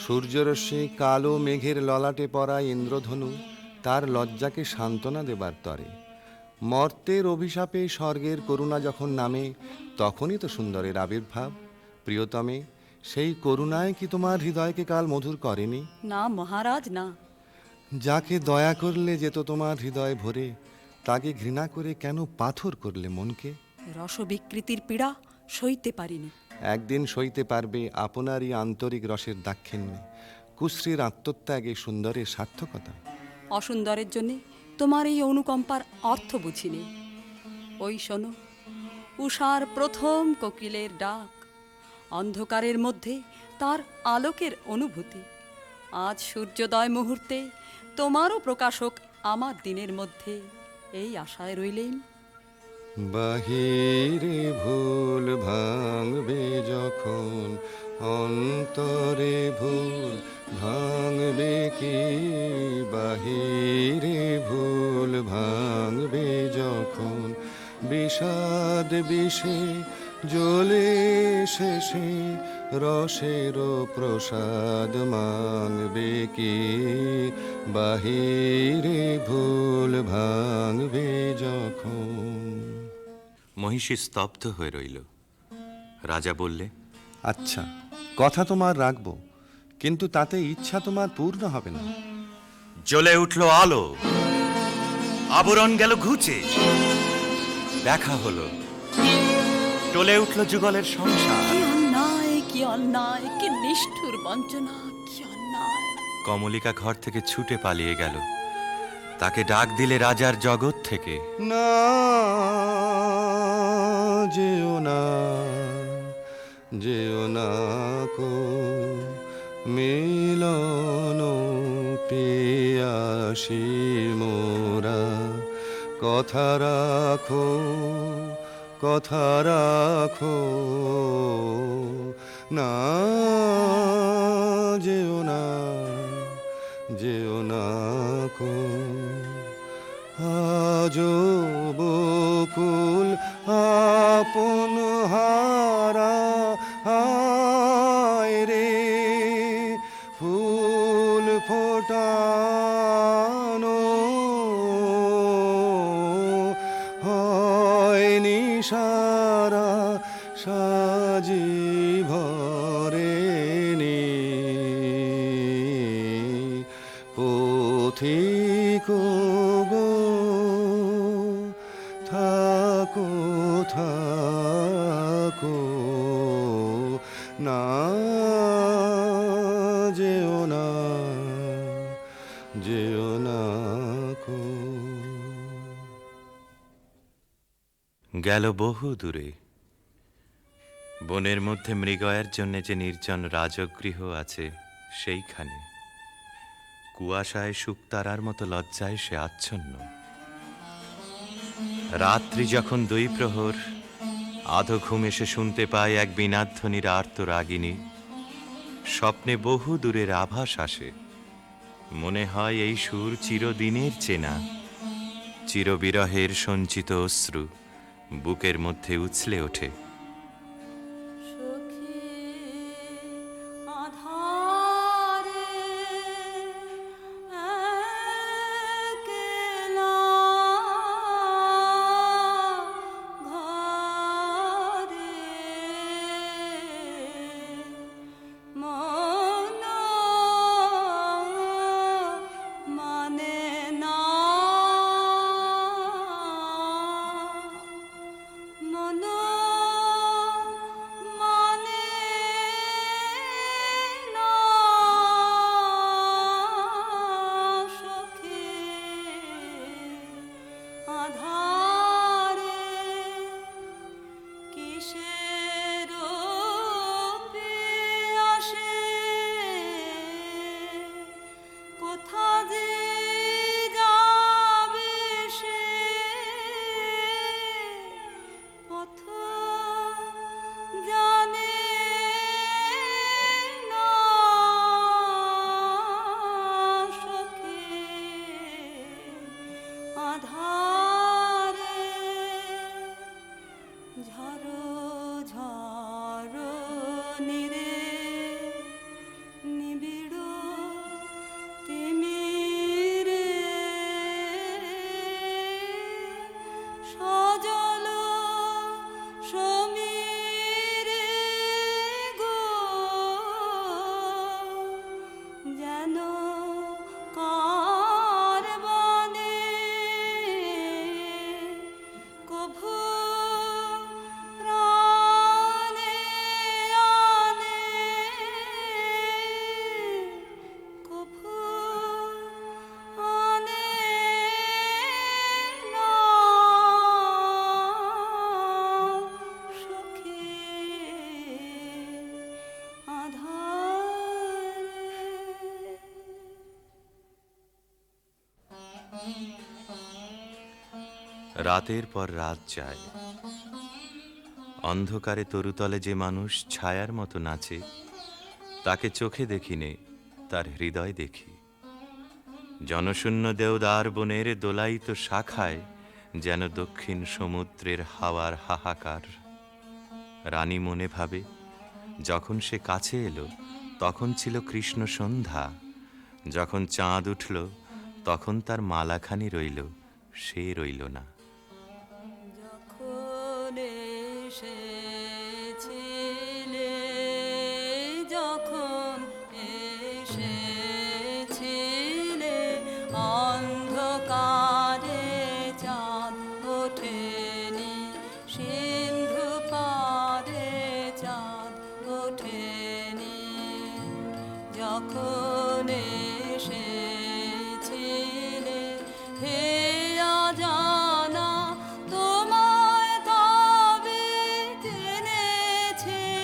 Speaker 7: সূর্যরশ্মি কালো মেঘের ললাটে পড়া ইন্দ্রধনু তার লজ্জাকে সান্ত্বনা দেবার তরে। মর্তের অভিশাপে স্বর্গের করুণা যখন নামে, তখনই তো সুন্দরের আবির্ভাব। প্রিয়তমে, সেই করুণায় কি তোমার হৃদয়কে কাল মধুর করেনি?
Speaker 8: না মহারাজ, না।
Speaker 7: যাকে দয়া করলে যেত তোমার হৃদয় ভরে, তাকে ঘৃণা করে কেন পাথর করলে মনকে?
Speaker 8: রসবিকৃতির পীড়া সইতে পারিনি।
Speaker 7: একদিন সইতে পারবে আপনারই আন্তরিক রসের দাক্ষিণ্যে, কুশ্রীর আত্মত্যাগে সুন্দরের সার্থকতা।
Speaker 8: অসুন্দরের জন্যে তোমার এই অনুকম্পার অর্থ বুঝিনি। ওই শোনো, উষার প্রথম কোকিলের ডাক, অন্ধকারের মধ্যে তার আলোকের অনুভূতি। আজ সূর্যোদয় মুহূর্তে তোমারও প্রকাশক আমার দিনের মধ্যে, এই আশায় রইলেন।
Speaker 7: বাহিরে ভুল ভাঙবে যখন, অন্তরে ভুল ভাঙবে কি? বাহিরে ভুল ভাঙবে যখন, বিষাদ বিষে জ্বলে শেষে রসের প্রসাদ মাংবে কি? বাহিরে ভুল ভাঙবে যখন।
Speaker 6: মহিষী স্তব্ধ হয়ে রইল। রাজা বললে,
Speaker 7: আচ্ছা, কথা তোমার রাখবো, কিন্তু তাতে ইচ্ছা তোমার পূর্ণ হবে না।
Speaker 6: জ্বলে উঠল আলো, আবরণ গেল ঘুচে, দেখা হলো, টলে উঠল যুগলের সংসার।
Speaker 8: কি অন্যায়, কি অন্যায়, কি নিষ্ঠুর বঞ্চনা, কি অন্যায়।
Speaker 6: কমলিকা ঘর থেকে ছুটে পালিয়ে গেল। তাকে ডাক দিলে রাজার জগৎ থেকে,
Speaker 7: না যেও না, যেও না কো মিলন পিয়াসী মোরা। কথা রাখো, কথা রাখো, না যেও না, যেও না কো। আজো বকুল আপন হারা, হায় রে ফুল ফোটানো হয়নি সারা, সাজি ভরেনি পথিক গো, থাকো থাকো, না যেও না, যেও না কো।
Speaker 6: গেল বহু দূরে। বনের মধ্যে মৃগয়ের জন্য যে নির্জন রাজগৃহ আছে, সেইখানে কুয়াশায় শুকতারার মতো লজ্জায় সে আচ্ছন্ন। রাত্রি যখন 2 প্রহর, আধো ঘুম এসে শুনতে পায় এক বীণাধ্বনির আর্ত রাগিনী। স্বপ্নে বহু দূরের আভাস আসে, মনে হয় এই সুর চিরদিনের চেনা। চিরবিরহের সঞ্চিত অশ্রু বুকের মধ্যে উছলে ওঠে।
Speaker 8: সখী আধারে একলা ঘরে মন মানে না, মন
Speaker 6: রাতের পর রাত যায়, অন্ধকারে তরুতলে যে মানুষ ছায়ার মতো নাচে, তাকে চোখে দেখিনে, তার হৃদয় দেখি। জনশূন্য দেওদার বনের দোলায়িত শাখায় যেন দক্ষিণ সমুদ্রের হাওয়ার হাহাকার। রানী মনে ভাবে, যখন সে কাছে এলো তখন ছিল কৃষ্ণ সন্ধ্যা, যখন চাঁদ উঠল তখন তার মালাখানি রইল, সে রইল না।
Speaker 8: যখন এসেছিলে, যখন এসেছিলে, অন্ধকারে চাঁদ ওঠেনি, সিন্ধু পারে চাঁদ ওঠেনি। যখন এসেছিলে হে অজানা, তোমায় তবে জেনেছিলেম,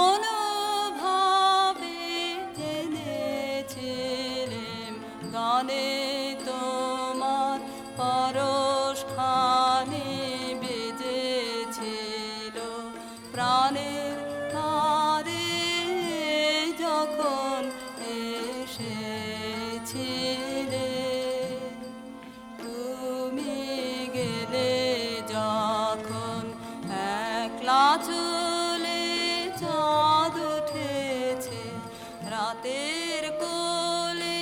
Speaker 8: অনুভবে জেনেছিলেম। গানে তোমার পরশখানি বেজেছিল, প্রাণের তারে যখন এসেছিলে। তুমি গেলে যখন একলা চলে, চাঁদ উঠেছে রাতের কোলে,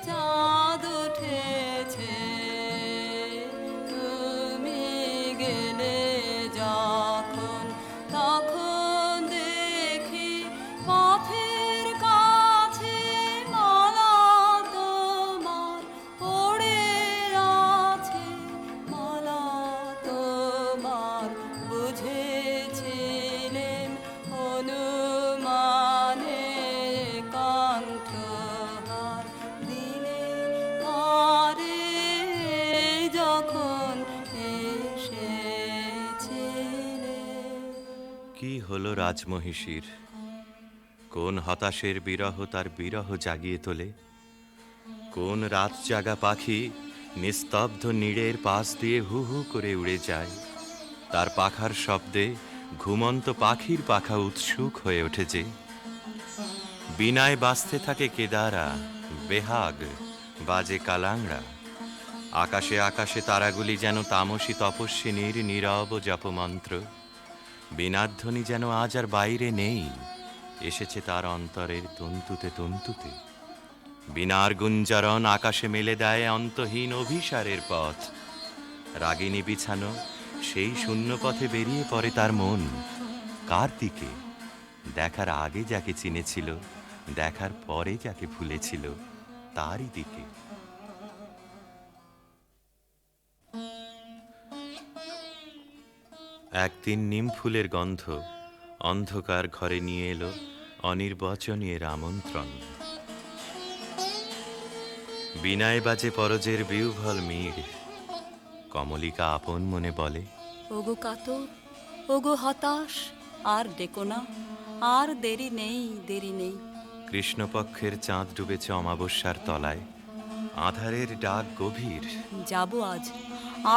Speaker 8: চাঁদ উঠেছে। তুমি গেলে যখন, তখন দেখি পথের কাছে মালা তোমার পড়ে আছে, মালা তোমার। বুঝেছিলেন অনুমানে কণ্ঠহার দিলে পারে, যখন এসেছিলে।
Speaker 6: কি হলো রাজমহিষীর? কোন হতাশের বিরহ তার বিরহ জাগিয়ে তোলে? কোন রাত জাগা পাখি নিস্তব্ধ নীড়ের পাশ দিয়ে হু হু করে উড়ে যায়? তার পাখার শব্দে ঘুমন্ত পাখির পাখা উৎসুক হয়ে ওঠেছে। বিনায় বাজতে থাকে কেদারা, বেহাগ বাজে কালাংড়া। আকাশে আকাশে তারাগুলি যেন তামসী তপস্বিনীর নীরব জপমন্ত্র। বীণাধ্বনি যেন আজ আর বাইরে নেই, এসেছে তার অন্তরের তন্তুতে তন্তুতে। বীণার গুঞ্জরণ আকাশে মেলে দেয় অন্তহীন অভিসারের পথ। রাগিনী বিছানো সেই শূন্য পথে বেরিয়ে পড়ে তার মন। কার দিকে? দেখার আগে যাকে চিনেছিল, দেখার পরে যাকে ভুলেছিল, তারই দিকে। একদিন নিম ফুলের গন্ধ অন্ধকার ঘরে নিয়ে এলো অনির্বচনীয় আমন্ত্রণ। বিনায় বাজে পরজের বিউভল মীর। কমলিকা আপন মনে বলে,
Speaker 8: ওগো কাতর, ওগো হতাশ, আর ডেকো না, আর দেরি নেই, দেরি নেই।
Speaker 6: কৃষ্ণপক্ষের চাঁদ ডুবেছে অমাবস্যার তলায়, আধারের ডাক গভীর।
Speaker 8: যাব আজ,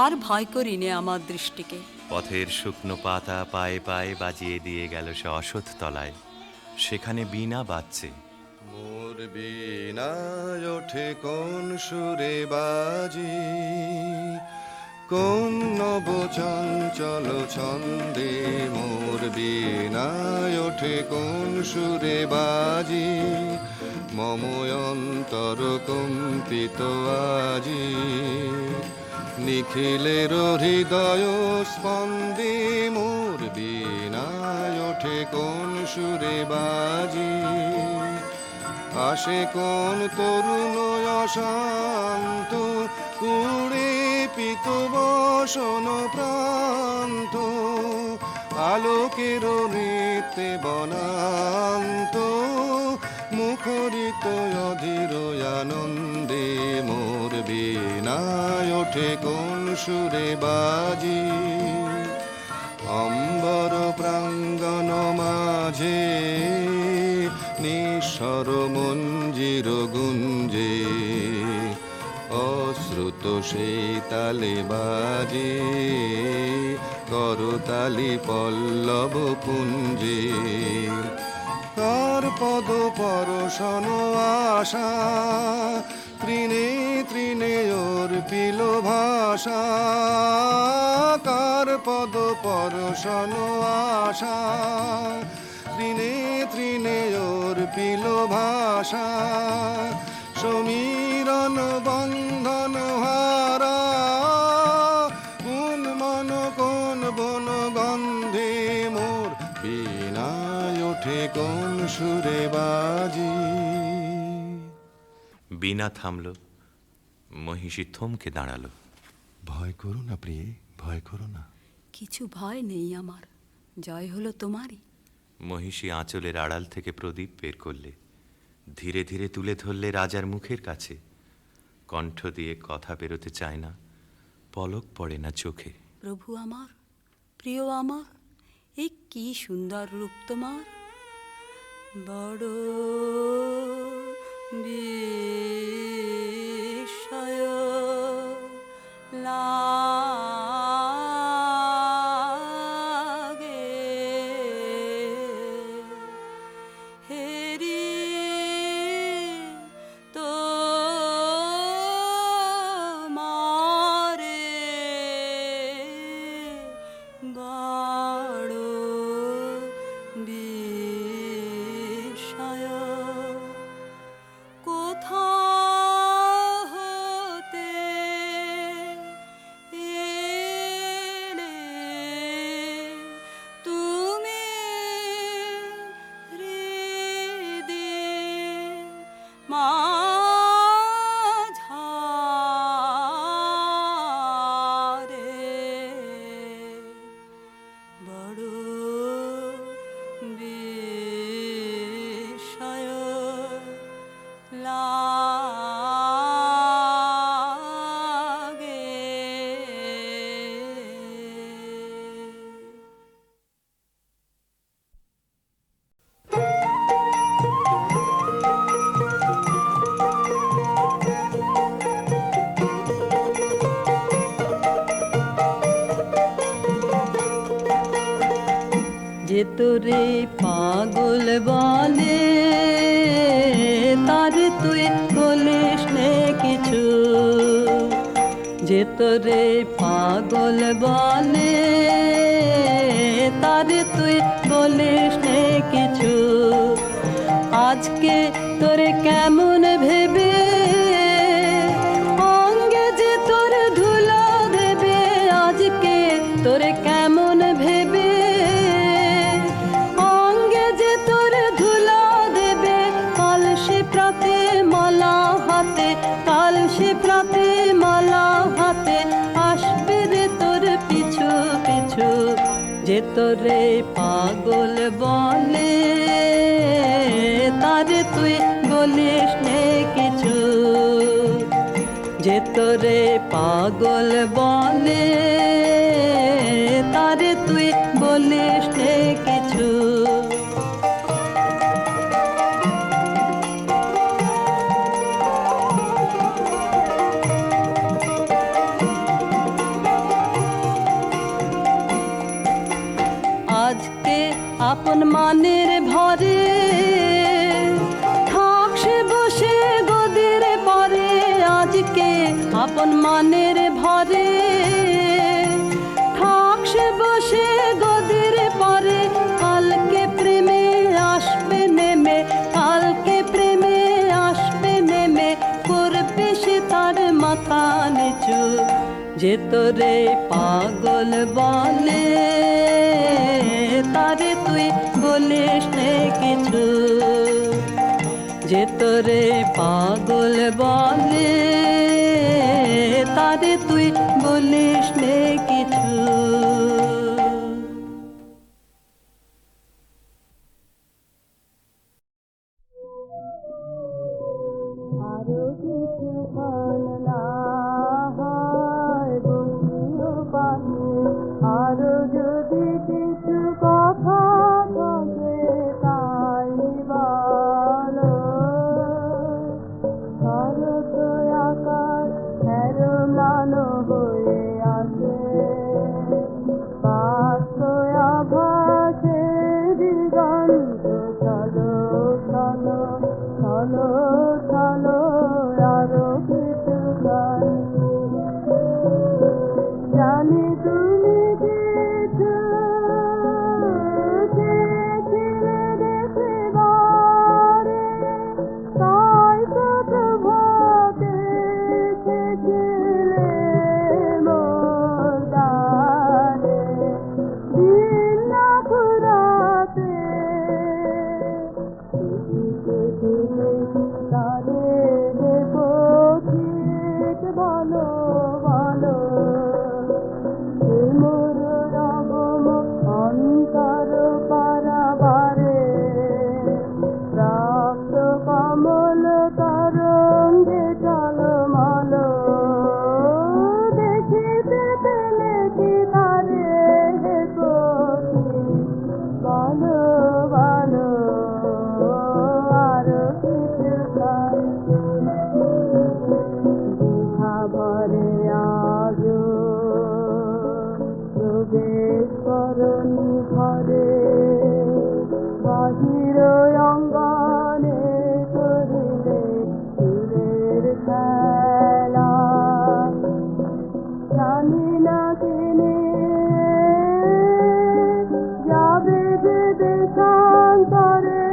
Speaker 8: আর ভয় করি নে আমার দৃষ্টিকে।
Speaker 6: পথের শুকনো পাতা পায়ে পায়ে বাজিয়ে দিয়ে গেল সে অসৎ তলায়। সেখানে বীণা বাজছে।
Speaker 7: মোর বীণায় ওঠে কোন সুরে বাজি, কোন নব চঞ্চল ছন্দে। মোর বীণায় ওঠে কোন সুরে বাজি, মম অন্তর কম্পিত আজি। নিখিলের হৃদয় স্পন্দে মোর বীণায় ওঠে কোন সুরে বাজি। আসে কোন তরুণ অশান্ত, কুড়ে পিত বসন প্রান্ত। আলোকের নৃত্যে বনান্ত, মুখরিত অধীর আনন্দে। মোর বীণায় ওঠে কোন সুরে বাজি, অম্বর প্রাঙ্গণ মাঝে নিঃস্বর মঞ্জির গুঞ্জে। অশ্রুত সেই তালে বাজে করতালি পল্লব পুঞ্জে কার পদ পরশন আশা তৃণে তৃণে ওর পিল ভাষা কার পদ পরশন আশা তৃণে তৃণে ওর পিল ভাষা সমীরণ বন্ধন হারা কোন মন কোন বন গন্ধে মোর বীণায় ওঠে কোন সুরে বাজি।
Speaker 6: বীণা থামল, মহিষী থমকে দাঁড়ালো।
Speaker 7: ভয় করো না প্রিয়ে, ভয় করো না।
Speaker 8: কিছু ভয় নেই আমার, জয় হলো তোমারই।
Speaker 6: মহিষী আঁচলের আড়াল থেকে প্রদীপ বের করলে, ধীরে ধীরে তুলে ধরলে রাজার মুখের কাছে। কণ্ঠ দিয়ে কথা বেরোতে চায় না, পলক পড়ে না চোখে।
Speaker 8: প্রভু আমার, প্রিয় আমার, এই কি সুন্দর রূপ তোমার, বড় বিস্ময় লাগে হেরি তো মারে বড় বিস্ময় কোথা হতে এলে তুমি হৃদি মাঝারে বড় বিস্ময় লাগে
Speaker 2: যে তোরে পাগল বলে তার তুই বলিস নে কিছু, যে তোরে পাগল বলে তার তুই বলিস নে কিছু। আজকে তোরে কেমন ভেবে অঙ্গে যে তোর ধুলো দেবে, আজকে তোরে কেমন ভেবে অঙ্গে যে তোর ধুলো দেবে, কাল সে প্রাতে মালা হাতে, কাল সে প্রাতে মালা হাতে আসবে রে তোর পিছু পিছু। যে তোরে পাগল বলে তারে তুই বলিস নে কিছু, যে তোরে পাগল বলে তারে তুই বলিস নে কিছু। আজকে আপন মানের ভরে থাকছে বসে গদির পরে, আজকে আপন মানের ভরে থাকছে বসে গদির পরে, কালকে প্রেমে আসবে নেমে, কালকে প্রেমে আসবে নেমে করবে সে তার মাথা নিচু। যে তোরে পাগল বলে তারে তুই বলিস নে কিছু, যে তোরে পাগল বলে তারে তুই বলিস নে কিছু। আরো কিছু ভাল না হয় বন্ধু পাশে, আরো যদি কিছু কথা থাকে তাই বলো। শরৎ আকাশ চলো আরো কিছু গান। জানি তুমি কিছু চেয়েছিলে দেখে বারে, তাই তো ভাবে এসেছিলে মোর দ্বারে। দিন না ঘুরাতে তারে পথিক ভালো ভালো, মোর রবম অন্তর পারাবারে। প্রাপ্ত কমল তরঙ্গে টলমল, দেখিতে পেলে কি তারে পথিক ভালো ভালো, আরো কিছু গান। ভরে আজো প্রবেশ করনি ঘরে, বাহির অঙ্গনে করিলে সুরের খেলা। জানি না কিনে যাবে যে দেশান্তরে,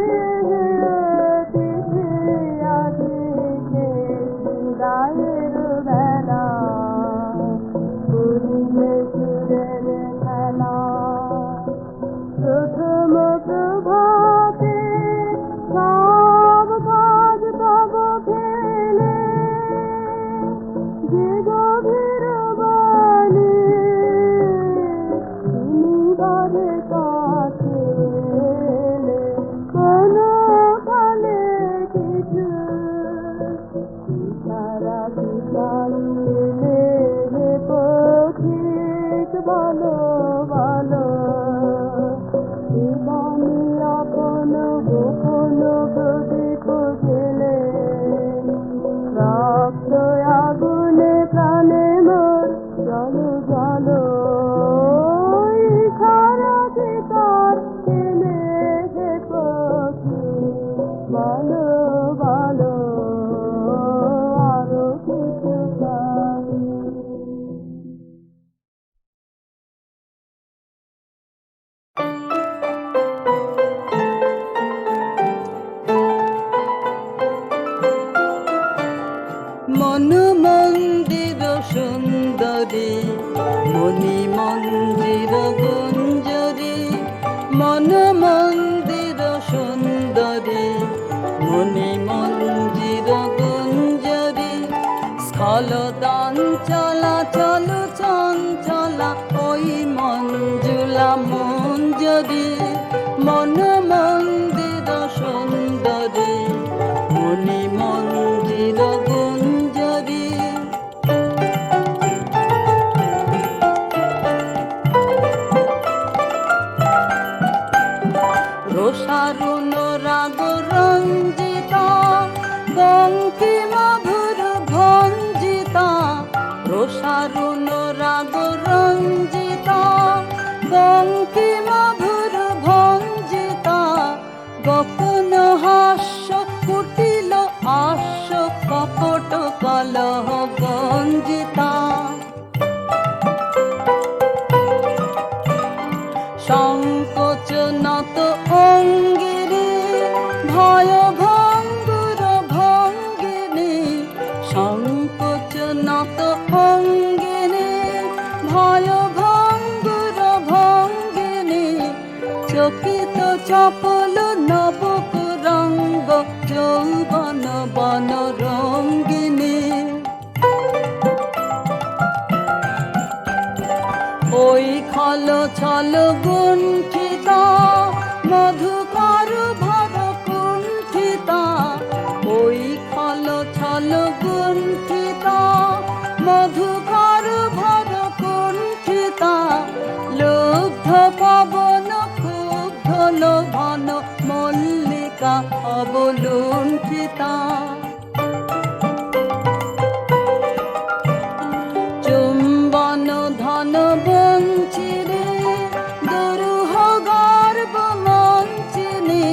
Speaker 2: তিথি আদিকে বিদায়ের বেলা, করিলে সুরের খেলা। প্রথম প্রভাতে সব কাজ তব ফেলে, যে গভীর বাণী তিনি ঘরে কাছে এলে। কোনো কালে কিছু তারা বিচারিলে পথিক ভালো ভালো, জীবনী আপন গোপন প্রদীপ জেলে। রক্ত আগুনে প্রাণে মোর জলো জলো, সারা চিতার কেনে হে পথি ভালো ভালো, আরো কিছু গান। মন মন্দির সুন্দরী, মণি মন্দির গুঞ্জরী। মন মন্দির সুন্দরী, মণি মন্দির গুঞ্জরী। স্থলদান চলা চলো চঞ্চলা, ওই মঞ্জুলা মঞ্জরী। মন মন্দির সুন্দরী, মণি মন্দির গুঞ্জরী। রোষারুণ রাগ রঞ্জিতা, বঙ্কিম ভুর ভঞ্জিতা। রোষারুণ রাগ রঞ্জিতা, বঙ্কিম ভুর ভঞ্জিতা। গোপন হাস্য কুটিল আস্য, কপট কলহ গঞ্জিতা। সংকোচ নত অঙ্গিনী, ভয় ভঙ্গুর ভঙ্গিনী। সংকোচ নত অঙ্গিনী, ভয় ভঙ্গুর ভঙ্গিনী। চকিত চপল নবকুরঙ্গ, যৌবন বন রঙ্গিনী। ওই খল ছল গুণ্ঠিতা, মধুকর ভর কুণ্ঠিতা। ওই খল ছল গুণ্ঠিতা, মধুকর ভর কুণ্ঠিতা। লুব্ধ পবন ক্ষুব্ধ লোভন, মল্লিকা অবলুণ্ঠিতা। চুম্বন ধন বঞ্চিরে, দুরূহ গর্ব মঞ্চিনী।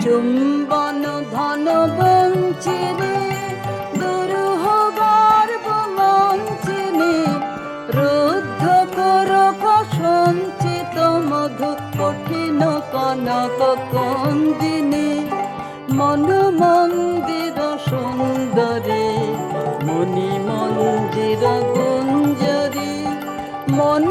Speaker 2: চুম্বন ধন বঞ্চিরে, চিনি দুরূহ গর্ব মঞ্চিনি রুদ্ধ করো সঞ্চিত মধু কঠিন কনক কন্দিনী মন মন্দির সুন্দরী মণি মন্দির গুঞ্জরী মন